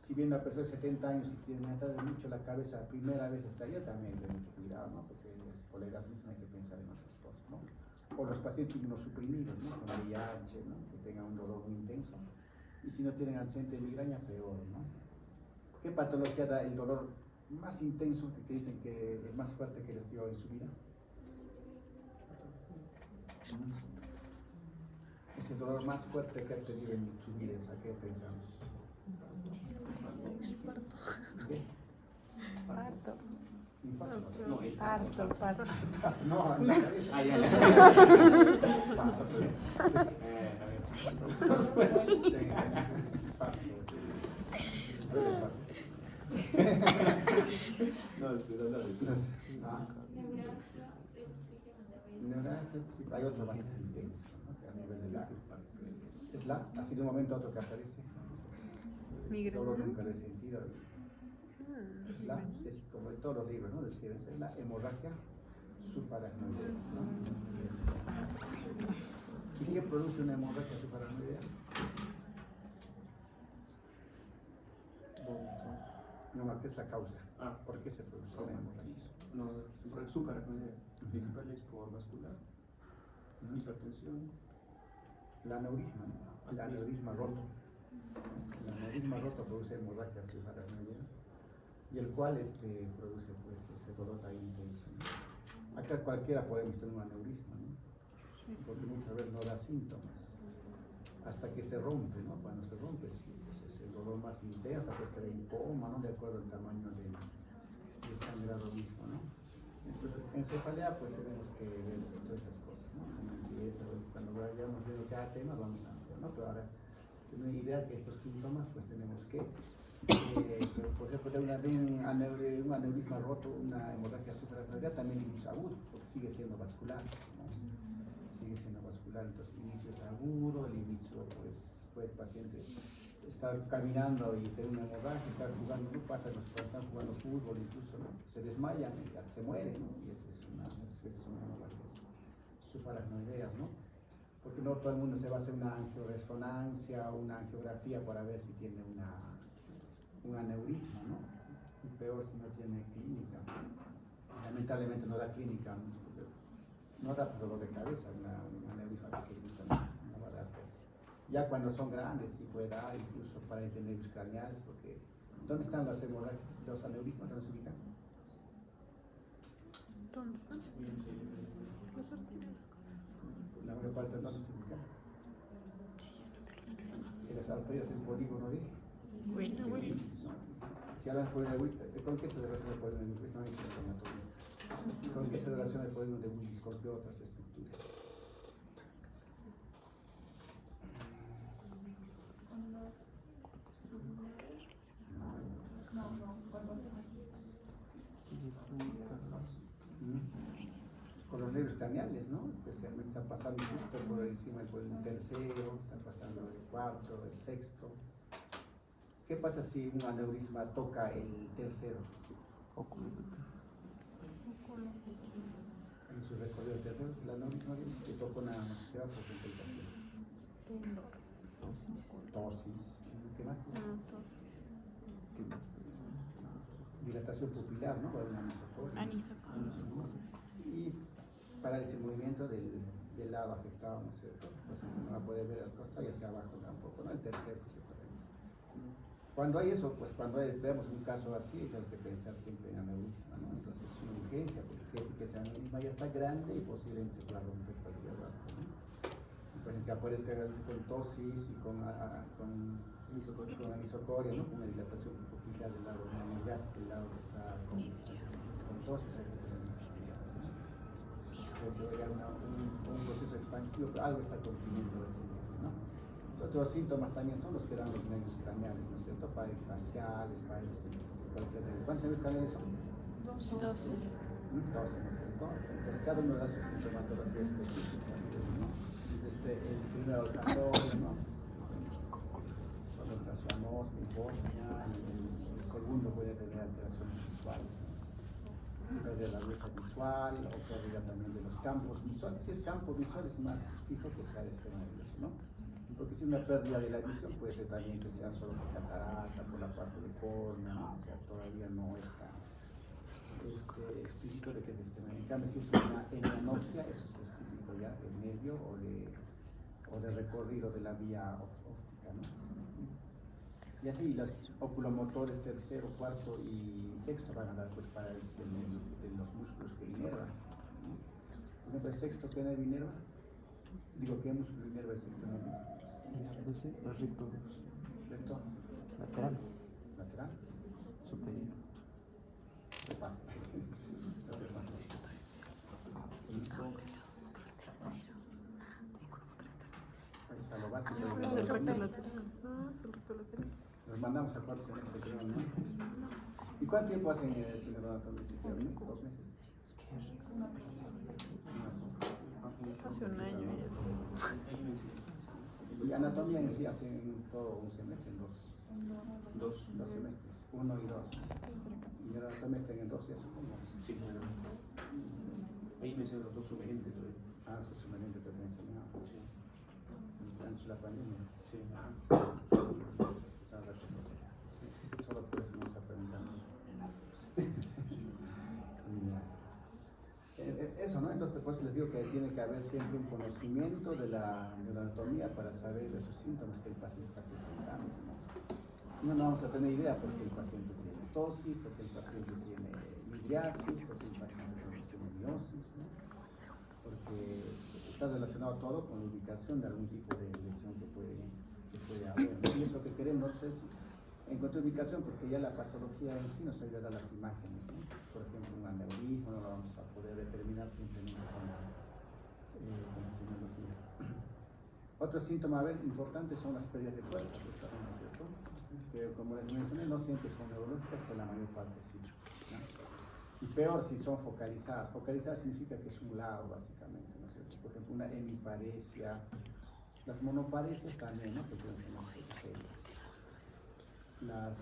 Si bien una persona de 70 años y tiene mucho la cabeza, la primera vez estalló, también hay mucho cuidado, ¿no? Porque por la edad misma hay que pensar en otras cosas, ¿no? O los pacientes inmunosuprimidos, ¿no? Con VIH, ¿no? Que tengan un dolor muy intenso. Y si no tienen antecedente de migraña, peor, ¿no? ¿Qué patología da el dolor más intenso que dicen que es más fuerte que les dio en su vida? Es el dolor más fuerte que ha tenido en su vida, o sea, ¿qué pensamos? El parto. ¿Qué? Parto. Infarto. No, Parto. No, en la cabeza. Ah, ya. No, Neuralgia, sí, hay otro más intenso, ¿no? Que a nivel de así de un momento a otro que aparece. Dolor nunca lo he sentido. Es como en todos los libros, ¿no? Describen, es la hemorragia subaracnoidea, ¿no? ¿Y qué produce una hemorragia subaracnoidea? No, ¿qué es la causa? ¿Por qué se produce una hemorragia? No, subaracnoidea. Principal es por vascular, hipertensión. El aneurisma, ¿no? El aneurisma roto. El aneurisma roto produce hemorragia subaracnoidea, y el cual produce pues ese dolor tan intenso, ¿no? Acá cualquiera podemos tener un aneurisma, ¿no? Porque muchas veces no da síntomas hasta que se rompe, ¿no? Cuando se rompe, sí, pues es el dolor más intenso, hasta que queda en coma, ¿no? De acuerdo al tamaño del sangrado mismo, ¿no? Entonces, en cefalea pues tenemos que ver todas esas cosas, ¿no? Y eso, cuando vayamos viendo cada tema vamos a ver, ¿no? Pero ahora tener una idea que estos síntomas pues tenemos que por ejemplo, de un aneurisma roto, una hemorragia subaracnoidea, también inicio agudo, porque sigue siendo vascular, ¿no? Sigue siendo vascular, entonces el inicio es agudo, el inicio pues puede el paciente estar caminando y tener una hemorragia, estar jugando, no pasa los que están jugando fútbol, incluso, ¿no? Se desmayan y se mueren, ¿no? Y eso es una hemorragia subaracnoidea, ¿no? Porque no todo el mundo se va a hacer una angioresonancia o una angiografía para ver si tiene un aneurisma, ¿no? Y peor si no tiene clínica. Lamentablemente no da clínica, no da dolor de cabeza, un aneurisma pequeñito, no va a dar pues. Ya cuando son grandes sí puede dar, incluso para nervios craneales, porque ¿dónde están los aneurismas? ¿Dónde se ubican? ¿Dónde están? Los arteriales. La mayor parte, ¿dónde se ubican? En las arterias del polígono de Willis. Si hablan por el Willis, ¿con qué se relaciona el polígono de Willis? No hay inflamatorio. ¿Con qué se relaciona el polígono de Willis? ¿Con qué otras estructuras? Con los nervios craneales, ¿no? Especialmente está pasando justo por encima del tercero, está pasando el cuarto, el sexto. ¿Qué pasa si un aneurisma toca el tercero? En su recorrido tercero, la misma vez que toca una mosquera, pues el paciente. Tosis, ¿qué más? Entonces, Dilatación pupilar, ¿no? O una anisocoria. Y parálisis el movimiento del lado afectado, ¿no es cierto? Pues no va a poder ver el rostro y hacia abajo tampoco, ¿no? El tercero pues, se paraliza. Cuando hay eso, pues cuando vemos un caso así, tenemos que pensar siempre en aneurisma, ¿no? Entonces es una urgencia, porque quiere decir que ese aneurisma ya está grande y posiblemente se pueda romper cualquier rato, ¿no? Por ejemplo, que aparezca con tosis y con anisocoria, ¿no? Con una dilatación pupilar del lado, una amigasis del lado que está con tosis, hay que tener mucho cuidado, ¿no? Entonces se va a un proceso expansivo, pero algo está comprimiendo ese nervio, ¿no? Otros síntomas también son los que dan los nervios craneales, ¿no es cierto? Pares faciales, pares de cualquier nervio. ¿Cuántos nervios craneales son? 12. 12, ¿no es cierto? Entonces cada uno da su sintomatología específica, ¿no? El primero olfatorio, ¿no? Solo alteración hiposmia, y el segundo puede tener alteraciones visuales, ¿no? Pérdida de la agudeza visual o pérdida también de los campos visuales. Si es campo visual es más fijo que sea este nervioso, ¿no? Porque si una pérdida de la visión puede ser también que sea solo por catarata, por la parte de córnea, ¿no? O sea, todavía no está explícito de que es este nervio. En cambio, si es una hemianopsia, eso es típico ya del nervio o de recorrido de la vía óptica, ¿no? Y así los oculomotores tercero, cuarto y sexto van a dar pues parálisis de los músculos que inervan, ¿no? Por ejemplo, el sexto que inerva, digo, ¿qué músculo inerva el sexto nervio? Recto. Lateral. Lateral. Superior. Epa. Eso es lo básico. Es el recto lateral. No, es el recto lateral. Nos mandamos a cuarto semestre, creo, ¿no? ¿Y cuánto tiempo hacen el neuroanatomía? ¿Un mes? ¿2 meses? Hace un año ya. Y anatomía en sí hacen todo un semestre, dos semestres, 1 y 2. Y neuroanatomía están en 2 ya supongo. Sí, claro. Ahí me hicieron los dos sumerentes. Ah, su sumerente te enseñado. Sí. Antes de la pandemia. Sí. Solo por eso vamos a preguntar. Eso, ¿no? Entonces, pues les digo que tiene que haber siempre un conocimiento de la anatomía para saber de esos síntomas que el paciente está presentando, ¿no? Si no, no vamos a tener idea porque el paciente tiene tosis, porque el paciente tiene midriasis, porque el paciente tiene miosis, ¿no? Porque está relacionado todo con la ubicación de algún tipo de lesión que puede haber, ¿no? Y eso que queremos es encontrar ubicación, porque ya la patología en sí nos ayudará a las imágenes, ¿no? Por ejemplo, un aneurisma no lo vamos a poder determinar simplemente con la señalogía. Otro síntoma, a ver, importante son las pérdidas de fuerza, ¿no es cierto? Que como les mencioné, no siempre son neurológicas, pero la mayor parte sí, ¿no? Y peor si son focalizadas. Focalizadas significa que es un lado, básicamente, ¿no es cierto? Por ejemplo, una hemiparesia, las monoparesias también, ¿no? Que pueden ser más pequeñas. Las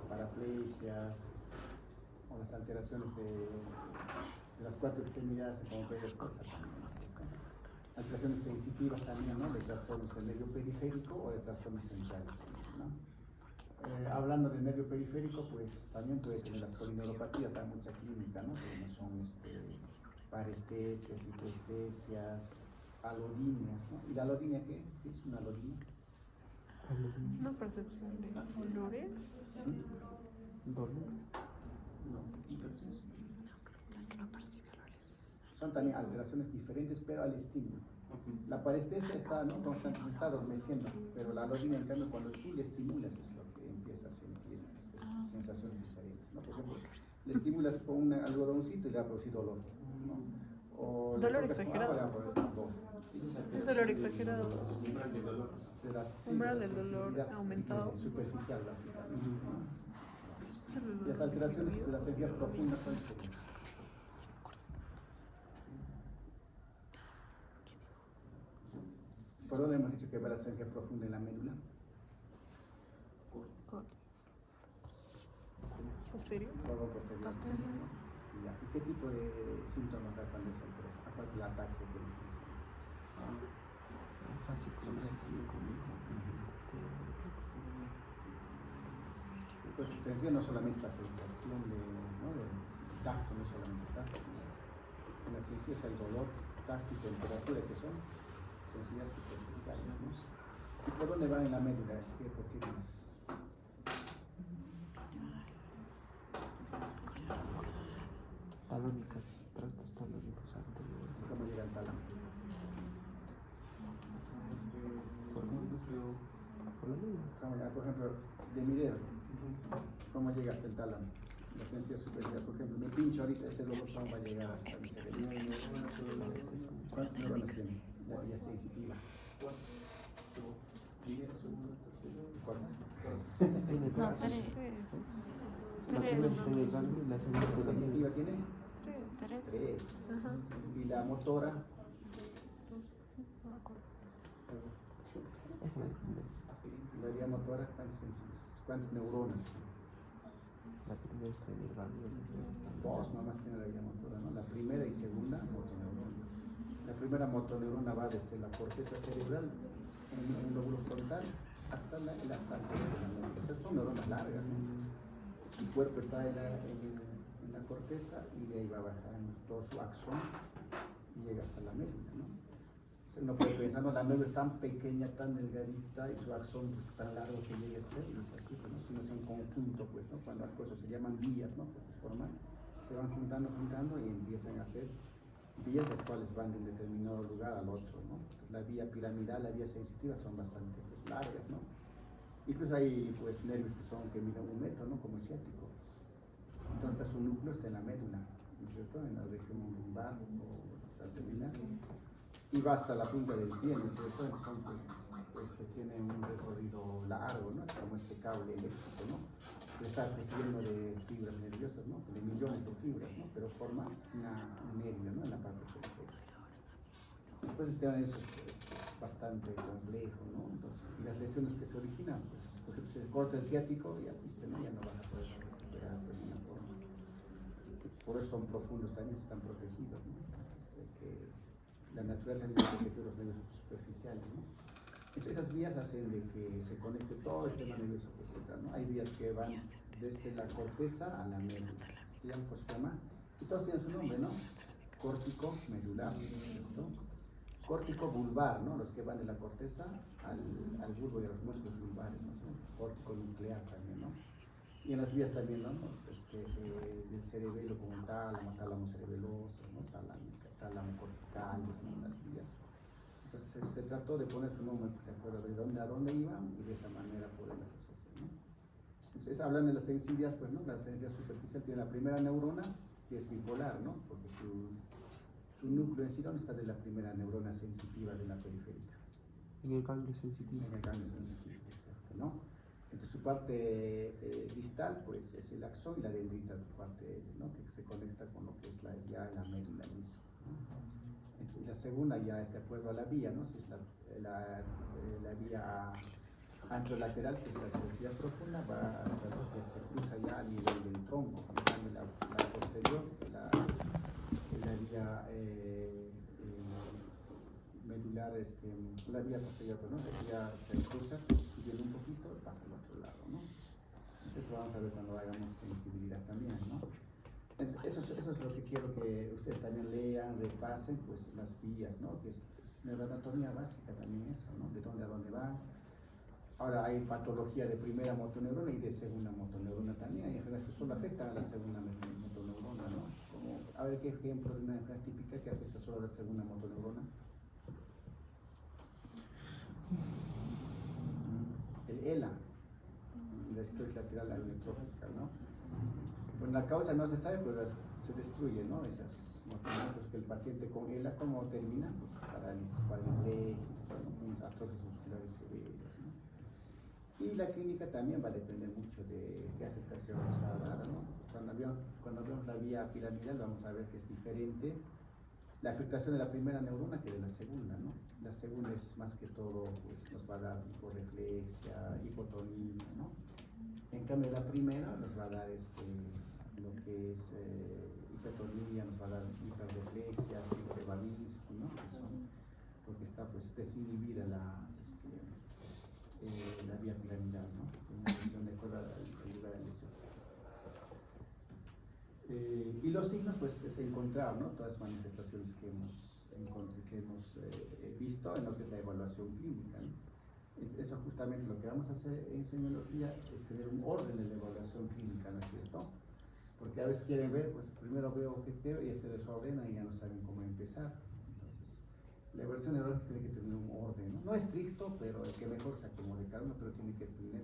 paraplegias o las alteraciones de las 4 extremidades como pérdida de fuerza también, ¿no? Alteraciones sensitivas también, ¿no? De trastornos del nervio periférico o de trastornos centrales, ¿no? Hablando del nervio periférico, pues también puede tener las polineuropatías, da mucha clínica, ¿no? Como son parestesias, hipoestesias, alodinias, ¿no? ¿Y la alodinia qué? ¿Qué es una alodinia? Una percepción de dolores. Dolor. No, hipersensible. Es que no percibe olores. Son también alteraciones diferentes, pero al estímulo. La parestesia está, ¿no? Constantemente está adormeciendo, pero la alodinia, en cambio, cuando tú le estimulas es lo que empieza a sentir sensaciones diferentes, ¿no? Por ejemplo, le estimulas con un algodoncito y le va a producir dolor, ¿no? O Dolor le tocas con exagerado. agua, le va a producir dolor. Es dolor exagerado. Umbral del dolor. Umbral del de la dolor sensibilidad, aumentado. superficial, básicamente, ¿no? Las alteraciones de la sensibilidad profunda, ¿cuáles serían? ¿Por dónde hemos dicho que va la sensibilidad profunda en la médula? Pues posterior. Corvo posterior. Posterior. Ya. ¿Y qué tipo de síntomas da cuando se alteración? Aparte del ataque que nos menciona. Así como así conmigo. Pues se refiere no solamente la sensación de, ¿no? del tacto, no solamente el tacto. En la ciencia está el dolor, tacto y temperatura, que son sencillas superficiales, ¿no? ¿Y por dónde van en la médula? ¿Por qué más? Talónicas, trastos talónicos anteriores. ¿Cómo llega el tálamo? Por lo mismo. Por ejemplo, de mi dedo, ¿cómo llega hasta el tálamo? La sencilla superficial, por ejemplo, me pincho ahorita ese dolor, ¿cómo va a llegar hasta mi cerebro? ¿Cuántas neuronas tiene? La vía sensitiva. ¿Cuántas? Tiene No, tres. tres. La primera está en el ganglio y la segunda ¿La está en sensitiva el tiene? Tres. Tres. Ajá. ¿Y la motora? Dos. No me acuerdo. Esa es La vía motora, ¿cuántas neuronas? la primera está en el ganglio. Dos nomás tiene la vía motora, ¿no? La primera y segunda motoneurona. La primera motoneurona va desde la corteza cerebral, en un lóbulo frontal, hasta la anterior de la médula. O sea, son neuronas largas, ¿no? Su cuerpo está en la corteza y de ahí va bajando todo su axón y llega hasta la médula, ¿no? Uno puede pensar, no, la médula es tan pequeña, tan delgadita y su axón pues, tan largo que llega hasta él, y es así, pues, ¿no? Si no es un conjunto, pues, ¿no? Cuando las cosas se llaman vías, ¿no? Que se forman, se van juntando y empiezan a ser vías las cuales van de un determinado lugar al otro, ¿no? La vía piramidal, la vía sensitiva son bastante pues, largas, ¿no? Incluso hay pues nervios que miden 1 metro, ¿no? Como el ciático. Entonces su núcleo está en la médula, ¿no es cierto? En la región lumbar o la terminal. Y va hasta la punta del pie, ¿no es cierto? Entonces son pues que tienen un recorrido largo, ¿no? Es como este cable eléctrico, ¿no? Que está pues, lleno de fibras nerviosas, ¿no? De millones de fibras, ¿no? Pero forma un nervio, ¿no? En la parte periférica. Después este es bastante complejo, ¿no? Entonces, y las lesiones que se originan, pues, por ejemplo, si se corta el ciático, ya viste, ¿no? Ya no van a poder recuperar de ninguna forma. Por eso son profundos, también están protegidos, ¿no? Entonces, la naturaleza ha protegido los nervios superficiales, ¿no? Entonces, esas vías hacen de que se conecte todo el tema nervioso central, ¿no? Hay vías que van desde la corteza a la médula, se llama, y todos tienen su nombre, ¿no? Córtico medular, ¿cierto? Córtico vulvar, ¿no? Los que van de la corteza al bulbo y a los músculos vulvares, ¿no? Córtico nuclear también, ¿no? Y en las vías también, ¿no? Del cerebelo como el tálamo cerebeloso, ¿no? Tálamo corticales, ¿no? Las vías. Entonces se trató de poner su nombre de acuerdo de dónde a dónde iban y de esa manera poderlas asociar, ¿no? Entonces hablan de la sensibilidad, pues, ¿no? La sensibilidad superficial tiene la primera neurona, que es bipolar, ¿no? Porque su núcleo en sí, ¿dónde está de la primera neurona sensitiva de la periférica? En el ganglio sensitivo. En el ganglio sensitivo, exacto, ¿no? Entonces su parte distal, pues, es el axón y la dendrita, su parte, ¿no? Que se conecta con lo que es ya la médula misma, ¿no? Entonces, la segunda ya es de acuerdo a la vía, ¿no? Si es la vía anterolateral, que es la sensibilidad profunda, va hasta lo que se cruza ya a nivel del tronco. En cambio, la posterior, la vía medular, la vía posterior, ¿no? Ya se cruza, subiendo un poquito, pasa al otro lado, ¿no? Eso vamos a ver cuando hagamos sensibilidad también, ¿no? Eso es lo que quiero que ustedes también lean, repasen, pues las vías, ¿no? Que es neuroanatomía básica también eso, ¿no? De dónde a dónde va. Ahora hay patología de primera motoneurona y de segunda motoneurona también. Hay enfermedades que solo afectan a la segunda motoneurona, ¿no? Como, a ver qué ejemplo de una enfermedad típica que afecta solo a la segunda motoneurona. El ELA, la esclerosis lateral amiotrófica, ¿no? Bueno, la causa no se sabe, pero se destruye, ¿no? Esas motoneuronas, que el paciente con ELA, ¿cómo termina? Pues parálisis cuadriplégica, ¿no? Atrofias musculares severas, ¿no? Y la clínica también va a depender mucho de qué afectaciones va a dar, ¿no? Cuando vemos la vía piramidal vamos a ver que es diferente la afectación de la primera neurona que de la segunda, ¿no? La segunda es más que todo, pues nos va a dar hiporreflexia, hipotonía, ¿no? En cambio, la primera nos va a dar lo que es hipertonía, nos va a dar hiperreflexia, síndrome de Babinski, ¿no? Que son, porque está pues desinhibida la vía piramidal, ¿no? Una lesión de acuerdo al lugar de lesión. Y los signos, pues, es encontrar, ¿no? Todas las manifestaciones que hemos visto en lo que es la evaluación clínica, ¿no? Eso justamente lo que vamos a hacer en semiología es tener un orden en la evaluación clínica, ¿no es cierto? Porque a veces quieren ver, pues primero veo qué veo y se desordena y ya no saben cómo empezar. Entonces, la evaluación neurológica tiene que tener un orden, ¿no? No estricto, pero el que mejor se acomode cada uno, pero tiene que tener.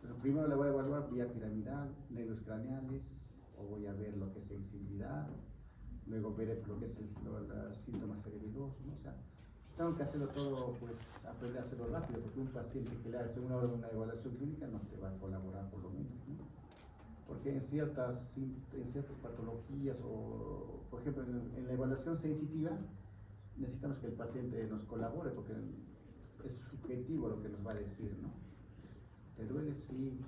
Pero primero le voy a evaluar vía piramidal, nervios craneales, o voy a ver lo que es sensibilidad, luego veré lo que es los síntomas cerebelosos, ¿no? O sea, tengo que hacerlo todo, pues aprender a hacerlo rápido, porque un paciente que le hace una evaluación clínica no te va a colaborar por lo menos, ¿no? Porque en ciertas patologías, o por ejemplo en la evaluación sensitiva, necesitamos que el paciente nos colabore, porque es subjetivo lo que nos va a decir, ¿no? ¿Te duele? Sí,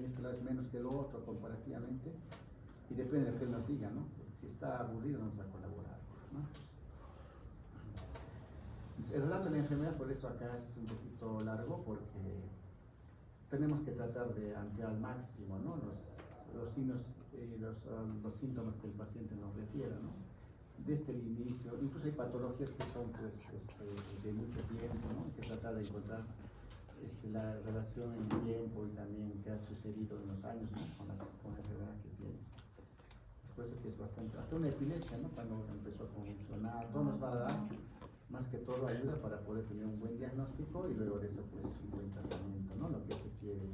este lado es menos que lo otro comparativamente, y depende de lo que él nos diga, ¿no? Porque si está aburrido nos va a colaborar, ¿no? El relato de la enfermedad, por eso acá es un poquito largo, porque tenemos que tratar de ampliar al máximo, ¿no? los signos, los síntomas que el paciente nos refiera, ¿no? Desde el inicio, incluso hay patologías que son pues, de mucho tiempo, ¿no? Hay que tratar de encontrar la relación en el tiempo y también qué ha sucedido en los años, ¿no? con la enfermedad que tiene. Por eso que es bastante, hasta una epilepsia, ¿no? Cuando empezó a convulsionar, todo nos va a dar, más que todo ayuda para poder tener un buen diagnóstico y luego de eso pues un buen tratamiento, ¿no? Lo que se quiere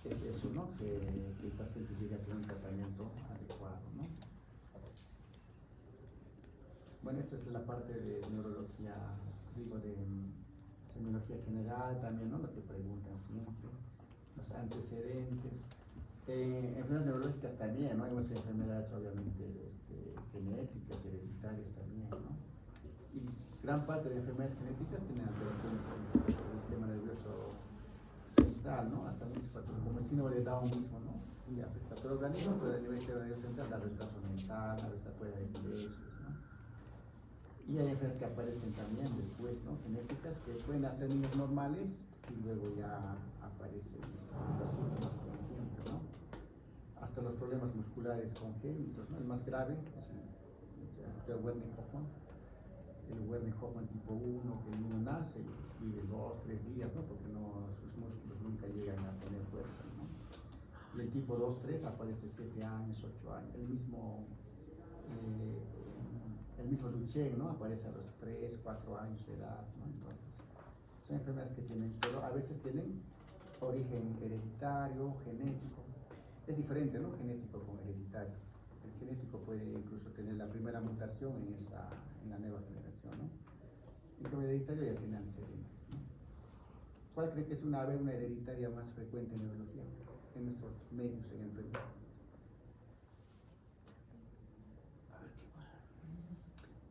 es eso, ¿no? Que el paciente llegue a tener un tratamiento adecuado, ¿no? Bueno, esto es la parte de neurología, digo, de semiología general también, ¿no? Lo que preguntan siempre, los antecedentes. Enfermedades neurológicas también, ¿no? Hay muchas enfermedades obviamente genéticas, hereditarias también, ¿no? Y gran parte de enfermedades genéticas tienen alteraciones en el sistema nervioso central, ¿no? Hasta muchas patologías, como el síndrome de Down mismo, ¿no? Y afecta a todo el organismo, pero a nivel nervioso central da retraso mental, a veces puede haber epilepsias, ¿no? Y hay enfermedades que aparecen también después, ¿no? Genéticas que pueden hacer niños normales y luego ya aparecen los síntomas con el tiempo, ¿no? Hasta los problemas musculares congénitos, ¿no? El más grave es el Wernicke-Hoffmann. El Wernicke-Hoffmann tipo 1, que el niño nace y vive 2, 3 días, ¿no? Porque sus músculos nunca llegan a tener fuerza, ¿no? Y el tipo 2, 3 aparece 7 años, 8 años. El mismo Duchenne, ¿no? Aparece a los 3, 4 años de edad, ¿no? Entonces, son enfermedades que tienen, pero a veces tienen origen hereditario, genético. Es diferente, ¿no? Genético con hereditario. El genético puede incluso tener la primera mutación en la nueva generación, ¿no? En cambio, el hereditario ya tiene antecedentes, ¿no? ¿Cuál cree que es una hereditaria más frecuente en neurología en nuestros medios en el Perú?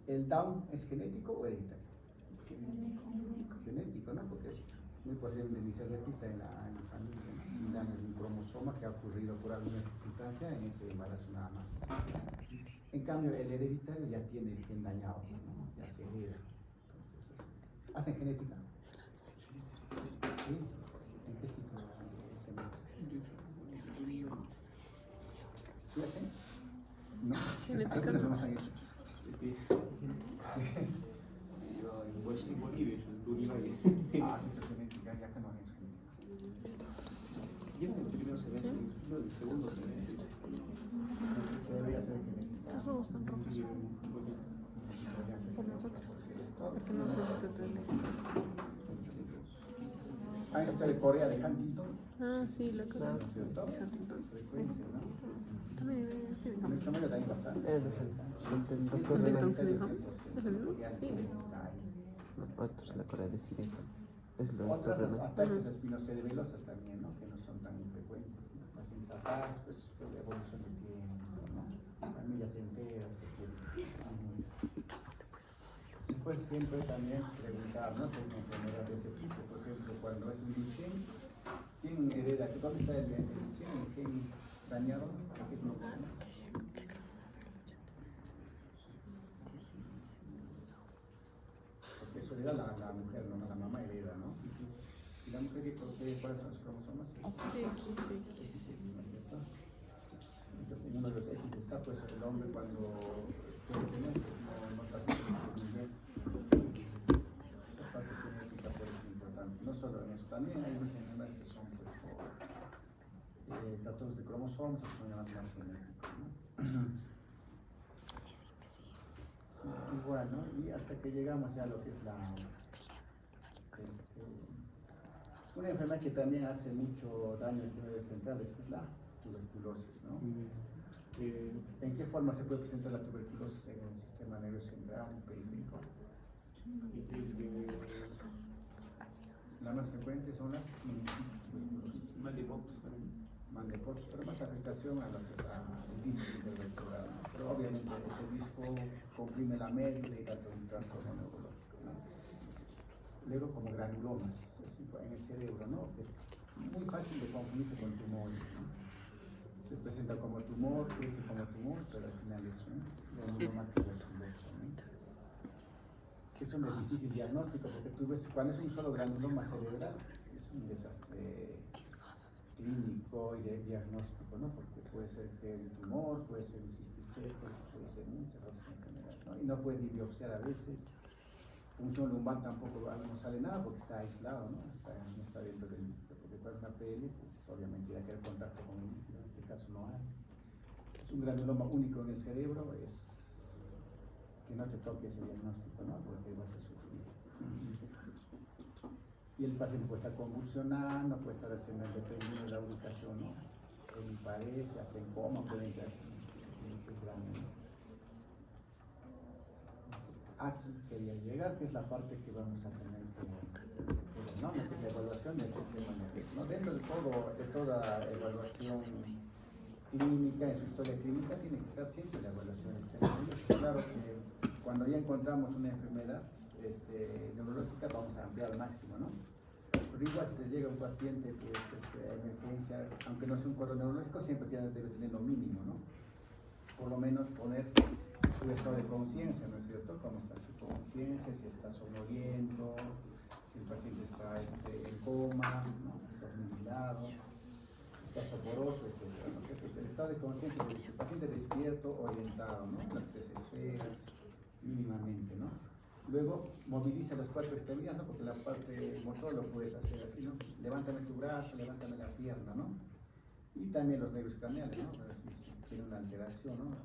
¿El Down es genético o hereditario? Genético, ¿no? Porque muy posiblemente ni se repita en la familia, ¿no? Un daño de un cromosoma que ha ocurrido por alguna circunstancia en ese embarazo nada más. En cambio, el hereditario ya tiene el gen dañado, ¿no? Ya se hereda. Entonces, ¿hacen genética? ¿Sí? ¿En qué ciclo semestre? ¿Sí hacen? ¿No? Algunos no más han hecho. Yo en Western Bolivia, en Dunivalle. Ah, sí, genética, ya que no han hecho genética. Yo en el primer semestre, yo en el segundo semestre. Sí, se debería hacer genética. Los ojos están rojos. Por nosotros. Porque no sé si se duele. ¿Han escuchado de Corea de Huntington? Ah, sí, la cara. ¿No es cierto? Frecuente, ¿no? También, sí, En nuestra familia también bastante. ¿El doctor se dijo? ¿Es el mismo? Sí. Otros, la Corea de Sirena. Es lo Otras, las otro, ataxias espinocerebelosas también, ¿no? Que no son tan infrecuentes, ¿no? Las insatas, pues, por la evolución del tiempo, ¿no? Familias enteras que tienen. Después siempre también preguntar, ¿no? Si hay una enfermedad de ese tipo, por ejemplo, cuando es un Duchenne, ¿quién hereda? ¿Qué ¿Dónde está el gen dañado? ¿El gen no funciona? Porque eso hereda la mujer, no la mamá hereda, ¿no? Y la mujer, ¿cuáles son los cromosomas? XX. X, ¿no es cierto? Entonces, en uno de los X está, pues, el hombre cuando puede tener, pues, no transmite muy bien. Esa parte genética puede ser importante. No solo en eso, también hay unas enfermedades que son, pues, trastornos de cromosomas, que son llamados más genéticos, ¿no? Igual, ¿no? Y hasta que llegamos ya a lo que es una enfermedad que también hace mucho daño al sistema nervioso central es pues, la tuberculosis, ¿no? ¿En qué forma se puede presentar la tuberculosis en el sistema nervioso central, periférico? Las más frecuentes son las meningitis tuberculosas. Mandelpox, pero más afectación a lo que es el disco intervertebral, ¿no? Pero obviamente ese disco comprime la médula y da todo un trastorno neurológico, ¿no? Luego como granulomas en el cerebro, ¿no? Muy fácil de confundirse con tumores, ¿no? Se presenta como tumor, crece como tumor, pero al final es un granuloma tuberculoso, ¿no? Es un difícil diagnóstico porque tú ves cuando es un solo granuloma cerebral es un desastre clínico y de diagnóstico, ¿no? Porque puede ser que el tumor, puede ser un cisticerco, puede ser muchas otras enfermedades, ¿no? Y no puedes ni biopsiar a veces. Punción lumbar tampoco no sale nada porque está aislado, ¿no? No está dentro del líquido, porque cuando es una PL, pues obviamente hay que haber contacto con el líquido, en este caso no hay. Es un granuloma único en el cerebro, es que no te toque ese diagnóstico, ¿no? Porque vas a sufrir. Y el paciente puede estar convulsionando, puede estar haciendo dependiendo de la ubicación, ¿no? Me parece, hasta en coma puede entrar en ese grano, ¿no? Aquí quería llegar, que es la parte que vamos a tener que ¿no? Que es la evaluación del sistema nervioso, ¿no? Dentro de toda evaluación clínica, en su historia clínica, tiene que estar siempre la evaluación del sistema nervioso. Claro que cuando ya encontramos una enfermedad neurológica, vamos a ampliar al máximo, ¿no? Pero igual si te llega un paciente pues, a emergencia, aunque no sea un cuadro neurológico, siempre debe tener lo mínimo, ¿no? Por lo menos poner su estado de conciencia, ¿no es cierto? Cómo está su conciencia, si está somnoliento, si el paciente está en coma, ¿no? Está hormigilado, está soporoso, etc. ¿no? Entonces, el estado de conciencia es el paciente despierto, orientado, ¿no? Las tres esferas, mínimamente, ¿no? Luego moviliza las cuatro extremidades, ¿no? Porque la parte motor lo puedes hacer así, ¿no? Levántame tu brazo, levántame la pierna, ¿no? Y también los nervios craneales, ¿no? Pero si tiene una alteración, ¿no?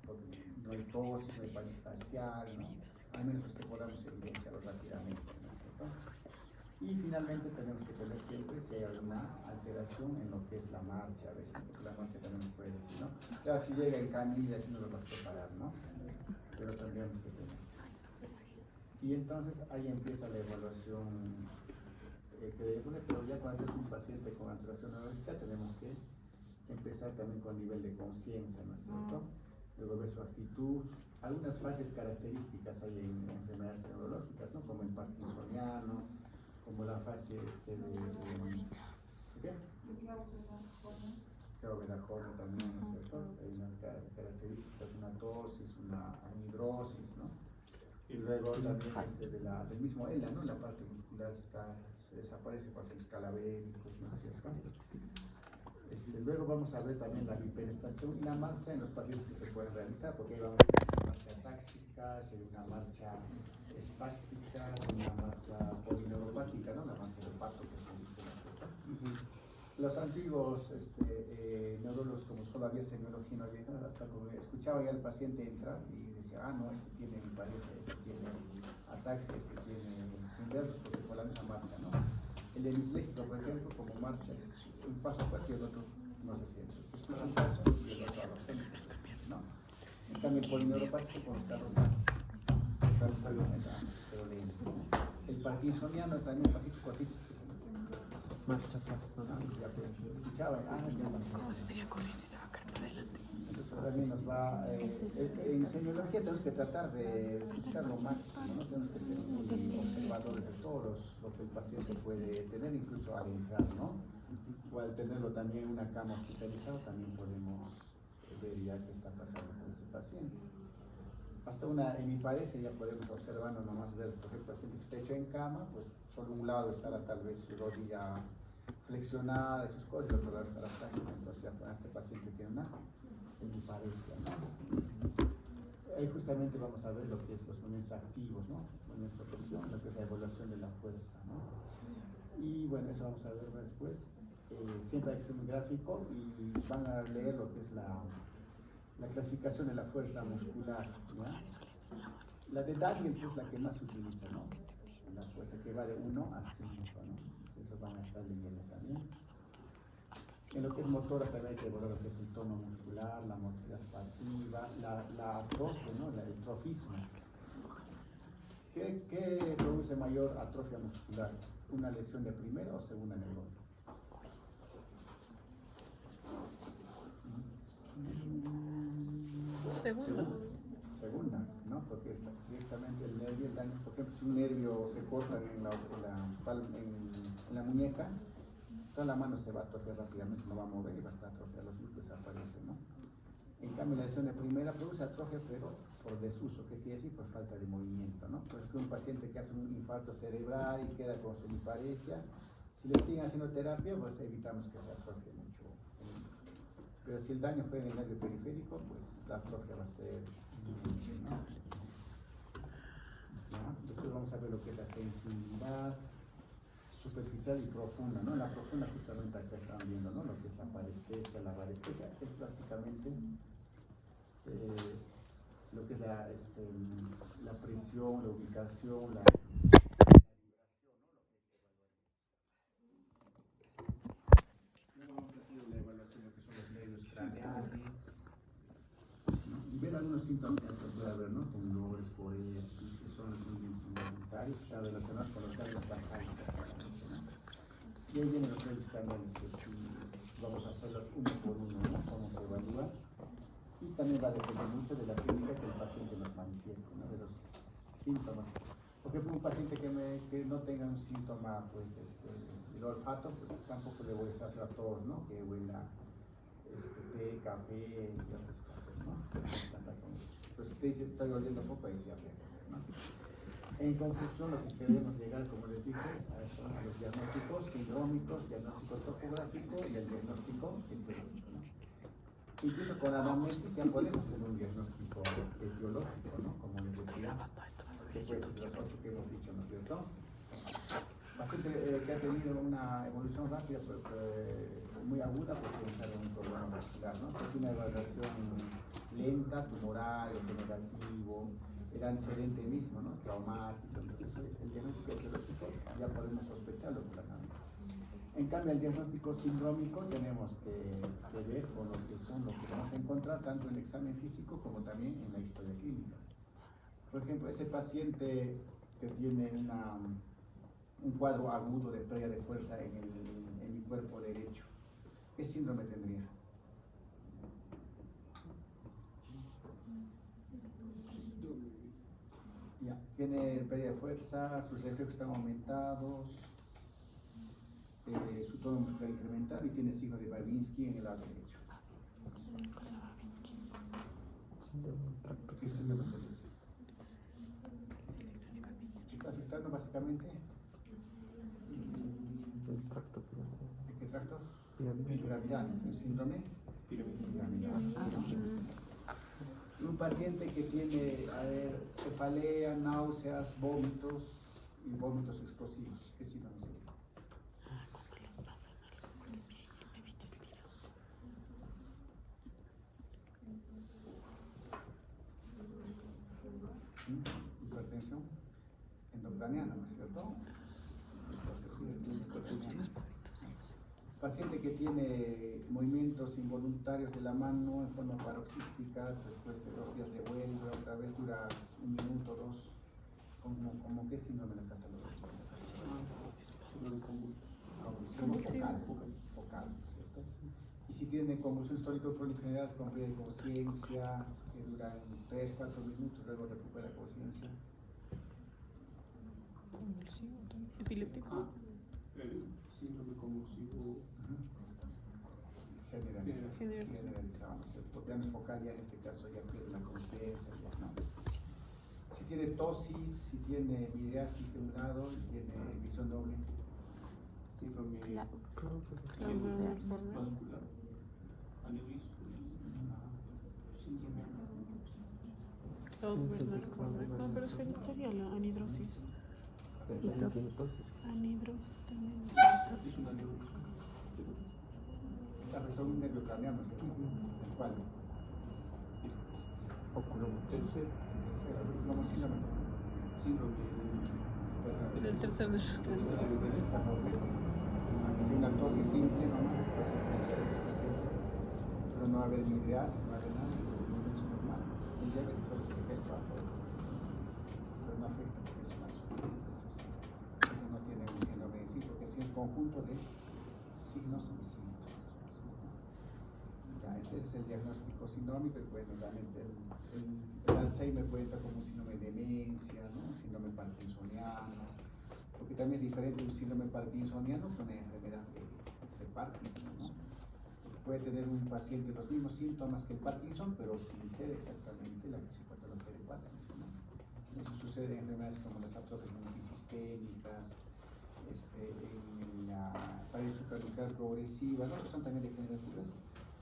Porque no hay tos, no hay parálisis facial, ¿no? Al menos los que podamos evidenciarlos rápidamente, ¿no es cierto? Y finalmente tenemos que saber siempre si hay alguna alteración en lo que es la marcha, a veces, porque la marcha también nos puede decir, ¿no? Claro, si llega en camilla, así no lo vas a preparar, ¿no? Pero tendríamos que tener. Y entonces ahí empieza la evaluación pero ya cuando es un paciente con alteración neurológica tenemos que empezar también con nivel de conciencia, ¿no es cierto? Luego ver su actitud, algunas fases características hay en enfermedades neurológicas, ¿no? Como el parkinsoniano, como la fase ¿qué? Claro, de la joven también, ¿no es cierto? Hay una característica, una tosis, una anhidrosis, ¿no? Y luego también del mismo ELA, ¿no? La parte muscular se desaparece por los calavéricos, ¿no es cierto? Luego vamos a ver también la hiperestación y la marcha en los pacientes que se pueden realizar, porque ahí vamos a ver una marcha táxica, una marcha espástica, una marcha polineuropática, ¿no? La marcha de pato que se dice, ¿no es cierto? Los antiguos neurólogos, como solo había semiología, hasta como escuchaba ya al paciente entrar y decía, no, este tiene, me parece, este tiene ataxia, este tiene inversos, porque fue la misma marcha, ¿no? El hemipléjico, por ejemplo, como marcha, es un paso fuerte y el otro no se siente. Se escucha un paso y el otro ¿no? En cambio, el polineuropático, cuando está rotando, pero lento. El parkinsoniano también, patitos cortitos, Marcha fast, ¿no? ya pues, escuchaba, ¿Cómo se estaría corriendo y se va a caer para adelante? Entonces también nos va, en semiología tenemos que tratar de buscar lo máximo, ¿no? Tenemos que ser muy observadores de todos lo que el paciente puede tener, incluso al entrar, ¿no? Igual al tenerlo también en una cama hospitalizada, también podemos ver ya qué está pasando con ese paciente. Hasta una hemiparesia ya podemos observarlo, nomás ver, por ejemplo, el paciente que está hecho en cama, pues solo un lado estará tal vez su rodilla flexionada de sus cosas y el otro lado estará flácida, entonces ya este paciente tiene una hemiparesia, ¿no? Ahí justamente vamos a ver lo que es los movimientos activos, ¿no? Movimientos de presión, lo que es la evaluación de la fuerza, ¿no? Y bueno, eso vamos a ver después. Siempre hay que ser un gráfico y van a leer lo que es la clasificación de la fuerza muscular, ¿ya? La de Daniels es la que más se utiliza, ¿no? La fuerza que va de 1 a 5, ¿no? Eso van a estar leyendo también. En lo que es motora también hay que evaluar lo que es el tono muscular, la motilidad pasiva, la atrofia, ¿no? El trofismo. ¿Qué produce mayor atrofia muscular? ¿Una lesión de primera o segunda neurona? Segunda, ¿no? Porque está directamente el nervio, el daño, por ejemplo, si un nervio se corta en la muñeca, toda la mano se va a atrofiar rápidamente, no va a mover y va a estar atrofiada, los músculos aparecen, ¿no? En cambio, la lesión de primera produce atrofia, pero por desuso, ¿qué quiere decir? Por falta de movimiento, ¿no? Por ejemplo, un paciente que hace un infarto cerebral y queda con su hemiparesia, si le siguen haciendo terapia, pues evitamos que se atrofie mucho. Pero si el daño fue en el nervio periférico, pues la atrofia va a ser, ¿no? Después vamos a ver lo que es la sensibilidad superficial y profunda, ¿no? La profunda justamente acá están viendo, ¿no? Lo que es la parestesia, la varestesia, es básicamente lo que es la presión, la ubicación, la y ver algunos síntomas que se puede haber, ¿no? Temblores, coreas, son los movimientos involuntarios que están relacionados con los cambios basales. Y ahí vienen los medios canales que vamos a hacerlos uno por uno, ¿no? Vamos a evaluar. Y también va a depender mucho de la clínica que el paciente nos manifieste, ¿no? De los síntomas. Por ejemplo, un paciente que no tenga un síntoma, pues, el olfato, pues tampoco le voy a estar haciendo a todos, ¿no? Que huela té, café y otras cosas, ¿no? Pues si te dice estoy oliendo poco, ahí sí habría que hacer, ¿no? En conclusión, lo que queremos llegar, como les dije, son a los diagnósticos sindrómicos, diagnóstico topográfico y el diagnóstico etiológico, ¿no? Incluso con la anamnesis ya podemos tener un diagnóstico etiológico, ¿no? Como les decía, que puede ser los 8 que hemos dicho, ¿no es cierto? Paciente que ha tenido una evolución rápida, pero muy aguda, pues puede ser un problema vascular, ¿no? Es una evaluación lenta, tumoral, degenerativo, el antecedente mismo, ¿no? Traumático, entonces el diagnóstico etiológico ya podemos sospecharlo claramente. En cambio, el diagnóstico sindrómico tenemos que ver con lo que vamos a encontrar tanto en el examen físico como también en la historia clínica. Por ejemplo, ese paciente que tiene un cuadro agudo de pérdida de fuerza en mi cuerpo derecho, ¿qué síndrome tendría? Ya, tiene pérdida de fuerza, sus reflejos están aumentados, su tono muscular incrementado y tiene signo de Babinski en el lado derecho. ¿Qué síndrome se dice? Está afectando básicamente El tracto piramidal. ¿de qué tracto? Piramidal. Piramidal, es un síndrome piramidal. Un paciente que tiene, cefalea, náuseas, vómitos y vómitos explosivos, ¿qué síndrome sería? Hipertensión endocraniana, ¿no es cierto? Paciente que tiene movimientos involuntarios de la mano en forma paroxística, después de 2 días de vuelve, otra vez dura 1 minuto, 2, como que síndrome de catalogo. Focal, ¿cierto? Y si tiene convulsión histórico-crónica general con pérdida de conciencia, que duran 3, 4 minutos, luego recupera conciencia. ¿Epiléptico? Síndrome convulsivo. quiere realizar, ¿no es cierto? Porque ya no es focal, ya en este caso ya pierde la conciencia, ya, ¿no? Si tiene tosis, si tiene midriasis de un lado y tiene visión doble. Síndrome Claudio vascular. Aneurisma. Claudio no, pero es sería la anhidrosis. Y tosis. Anhidrosis también. Es un aneurisma. Afectó un nervio craneano, ¿no es cierto? ¿El cual? Tercer Como síndrome. síndrome. El tercer de Está completo. Aunque sea una tosis simple, nomás que puede ser pero no va a haber midriasis, no va a haber nada, no es normal. El diabetes puede ser que pero no afecta, es una eso sí. Ese no tiene un síndrome en sí, porque es el conjunto de signos y síntomas. Ya, ese es el diagnóstico sindrómico y bueno, realmente el Alzheimer puede entrar como un síndrome de demencia, ¿no? Un síndrome parkinsoniano, porque también es diferente un síndrome parkinsoniano con una enfermedad de Parkinson, ¿no? Porque puede tener un paciente los mismos síntomas que el Parkinson, pero sin ser exactamente la psicopatología de Parkinson, ¿no? Eso sucede en enfermedades como las atrofias multisistémicas, en la pared suprarrenal progresiva, ¿no? Que son también degenerativas.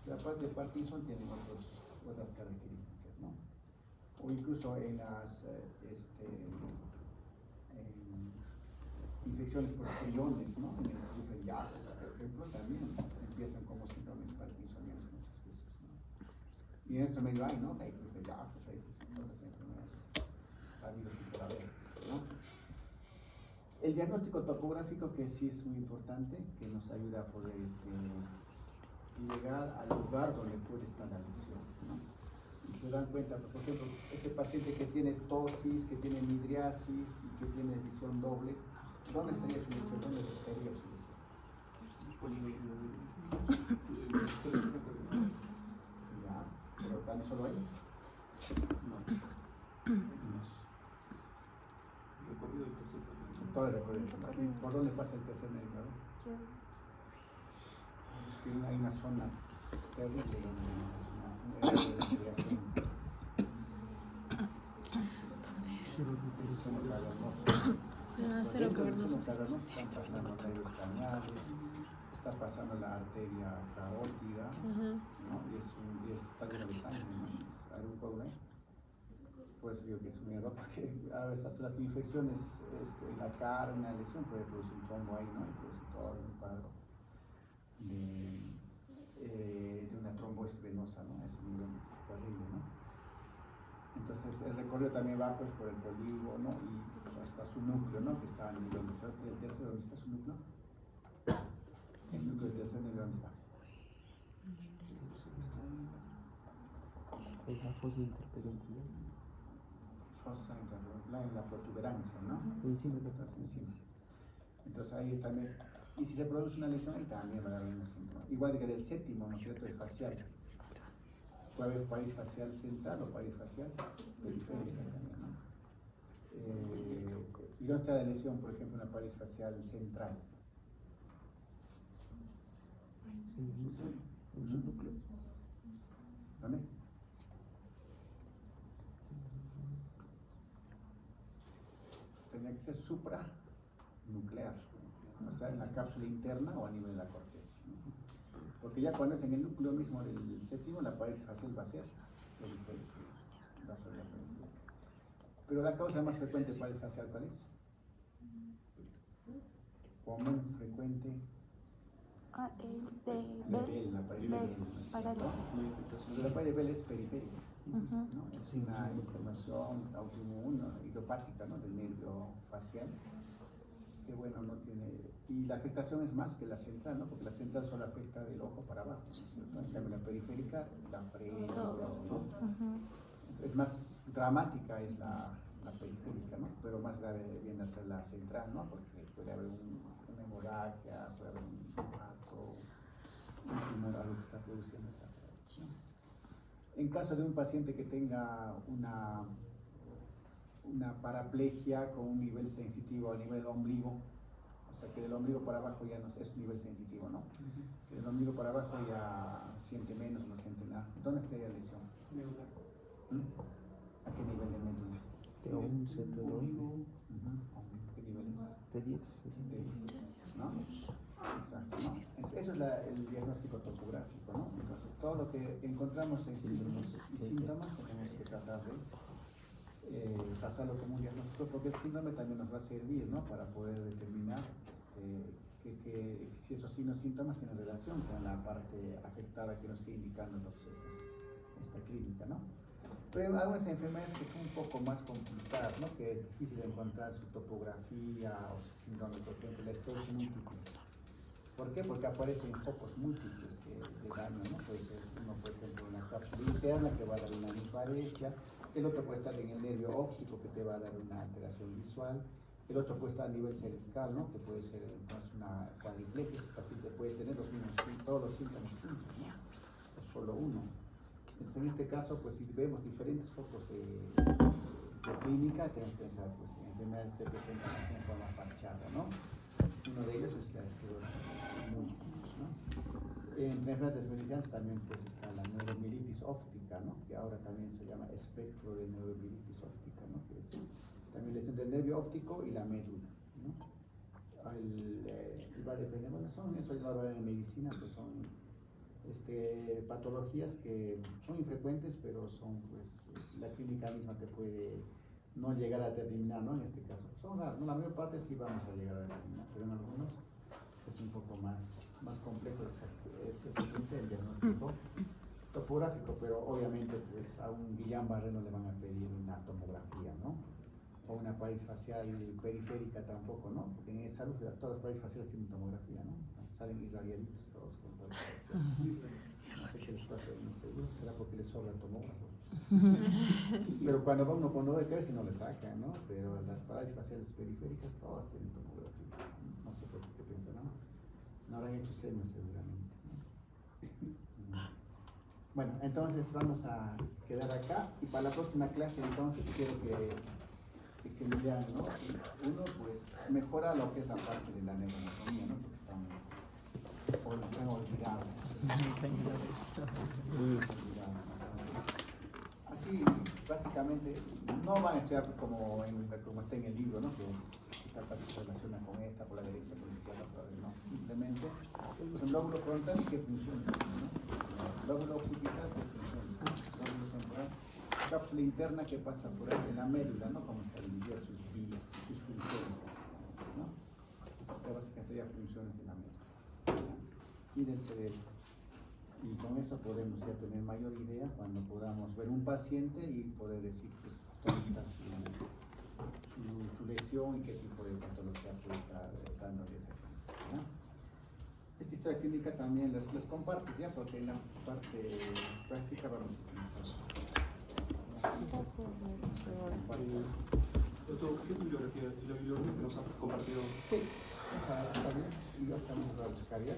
La parte de Parkinson tiene otras características, ¿no? O incluso en las infecciones por priones, ¿no? En el Creutzfeldt-Jakob, por ejemplo, también empiezan como síndromes parkinsonianos muchas veces, ¿no? Y en esto medio hay, ¿no? Hay Creutzfeldt-Jakob, hay otras enfermedades habidas y por haber, ¿no? El diagnóstico topográfico, que sí es muy importante, que nos ayuda a poder llegar al lugar donde puede estar la lesión, ¿no? Y se dan cuenta, por ejemplo, ese paciente que tiene tosis, que tiene midriasis y que tiene visión doble, ¿dónde estaría su lesión? ¿Dónde estaría su lesión? Ya, pero tan solo ahí. No. Recorrido del tercer nervio. Todo el recorrido. ¿Por dónde pasa el tercer nervio? Hay una zona terrible donde es una creación. Cero cavernoso. Están pasando las arterias craneales, está pasando la arteria carótida, ¿no? Y está lleno de sangre, ¿no? ¿Hay un coágulo? Por eso digo que es un error, porque a veces hasta las infecciones, la cara, una lesión puede producir un trombo ahí, ¿no? Y produce todo un cuadro de una trombosis venosa, ¿no? Es un nivel terrible, ¿no? Entonces el recorrido también va pues por el polígono, ¿no? Y pues, hasta su núcleo, ¿no? Que está a nivel del tercero, ¿dónde está su núcleo? El núcleo del tercer nivel, ¿dónde está? Es la fosa interpedunculaar. Fosa interpedunculaar en la protuberancia, ¿no? Encima. Entonces, encima. Entonces ahí está. Y si se produce una lesión, ahí también va a haber un síntoma. Igual que del séptimo, ¿no es cierto? Es facial. Puede haber país facial central o país facial periférica también, ¿no? ¿Y dónde está la lesión, por ejemplo, en la país facial central? En su núcleo. ¿Dónde? Tendría que ser supranuclear, o sea, en la cápsula interna o a nivel de la corteza, ¿no? Porque ya cuando es en el núcleo mismo del séptimo, la pared facial va a ser periférica, va a ser la periférica. Pero la causa más frecuente de pared facial, ¿cuál es? Común, frecuente. La pared de Bell. La pared de Bell es periférica, ¿no? Es una inflamación autoinmune, idiopática, ¿no? Del nervio facial, que bueno, no tiene, y la afectación es más que la central, ¿no? Porque la central solo afecta del ojo para abajo, ¿no es cierto? En cambio la periférica, la frente, ¿no? Es más dramática es la periférica, ¿no? Pero más grave viene a ser la central, ¿no? Porque puede haber una hemorragia, puede haber un infarto, un tumor, algo que está produciendo esa afectación. En caso de un paciente que tenga una paraplegia con un nivel sensitivo a nivel ombligo, o sea que del ombligo para abajo ya no es un nivel sensitivo, ¿no? Que del ombligo para abajo ya siente menos, no siente nada. ¿Dónde está la lesión? ¿Mm? ¿A qué nivel de médula? De 11, de 12, ¿Qué nivel es? de 10. De 10, ¿no? Exacto, ¿no? Eso es el diagnóstico topográfico, ¿no? Entonces, todo lo que encontramos en signos y síntomas tenemos que tratar de pasarlo como un diagnóstico, porque el síndrome también nos va a servir, ¿no? Para poder determinar que si esos signos y síntomas tienen relación con la parte afectada que nos está indicando esta clínica, ¿no? Pero hay algunas enfermedades que son un poco más complicadas, ¿no? Que es difícil encontrar su topografía o su síndrome, por ejemplo, la esclerosis múltiple. ¿Por qué? Porque aparecen focos múltiples de daño, ¿no? Puede ser uno, por ejemplo, una cápsula interna que va a dar una linfaresia, el otro puede estar en el nervio óptico que te va a dar una alteración visual, el otro puede estar a nivel cervical, ¿no? Que puede ser entonces una cuadriplegia, el paciente puede tener todos los síntomas juntos, ¿no? O solo uno. Entonces, en este caso, pues si vemos diferentes focos de clínica, tenemos que pensar, pues en enfermedades se presentan así en forma parchada, ¿no? Uno de ellos es la esclerosis múltiple, ¿no? En enfermedades desmedicianas también pues está la neuromielitis óptica, ¿no? Que ahora también se llama espectro de neuromielitis óptica, ¿no? Que es también lesión del nervio óptico y la médula, ¿no? Va a depender, bueno, eso ya lo en medicina, pues son patologías que son infrecuentes, pero son, pues, la clínica misma te puede no llegar a determinar, ¿no? En este caso, son raros, ¿no? La mayor parte sí vamos a llegar a determinar, pero en algunos es un poco más complejo, especialmente el diagnóstico topográfico, pero obviamente, pues, a un Guillain Barré no le van a pedir una tomografía, ¿no? O una parálisis facial periférica tampoco, ¿no? Porque en salud todas las parálisis faciales tienen tomografía, ¿no? Salen irradiaditos todos con parálisis facial. No sé qué les pasa, no seguro, será porque les sobra el tomógrafo. Pero cuando va uno con dolor de cabeza no le sacan, ¿no? Pero las parálisis faciales periféricas todas tienen tomografía. No sé por qué piensan, ¿no? No habrán hecho señas seguramente, ¿no? Bueno, entonces vamos a quedar acá y para la próxima clase entonces quiero que me vean, ¿no? Uno, pues, mejora lo que es la parte de la neuroanatomía, ¿no? Porque están olvidados. Así, básicamente, no van a estudiar como está en el libro, ¿no? Que esta parte se relaciona con esta, por la derecha, por la izquierda, no. Simplemente, pues, el lóbulo frontal y qué funciones tiene, ¿no? El lóbulo occipital, qué funciones tiene. El lóbulo temporal, cápsula interna que pasa por ahí en la médula, ¿no? Cómo está dividida sus vías, sus funciones, ¿no? O sea, básicamente serían funciones de la médula y del cerebro. Y con eso podemos ya tener mayor idea cuando podamos ver un paciente y poder decir, pues, dónde está su lesión y qué tipo de patología puede estar dándole esa clínica, ¿no? Esta historia clínica también les comparto ya, porque en la parte práctica vamos a utilizar. Doctor, ¿qué bibliografía? ¿La bibliografía que nos ha compartido? Sí, esa está bien. Y yo también voy a buscar ya.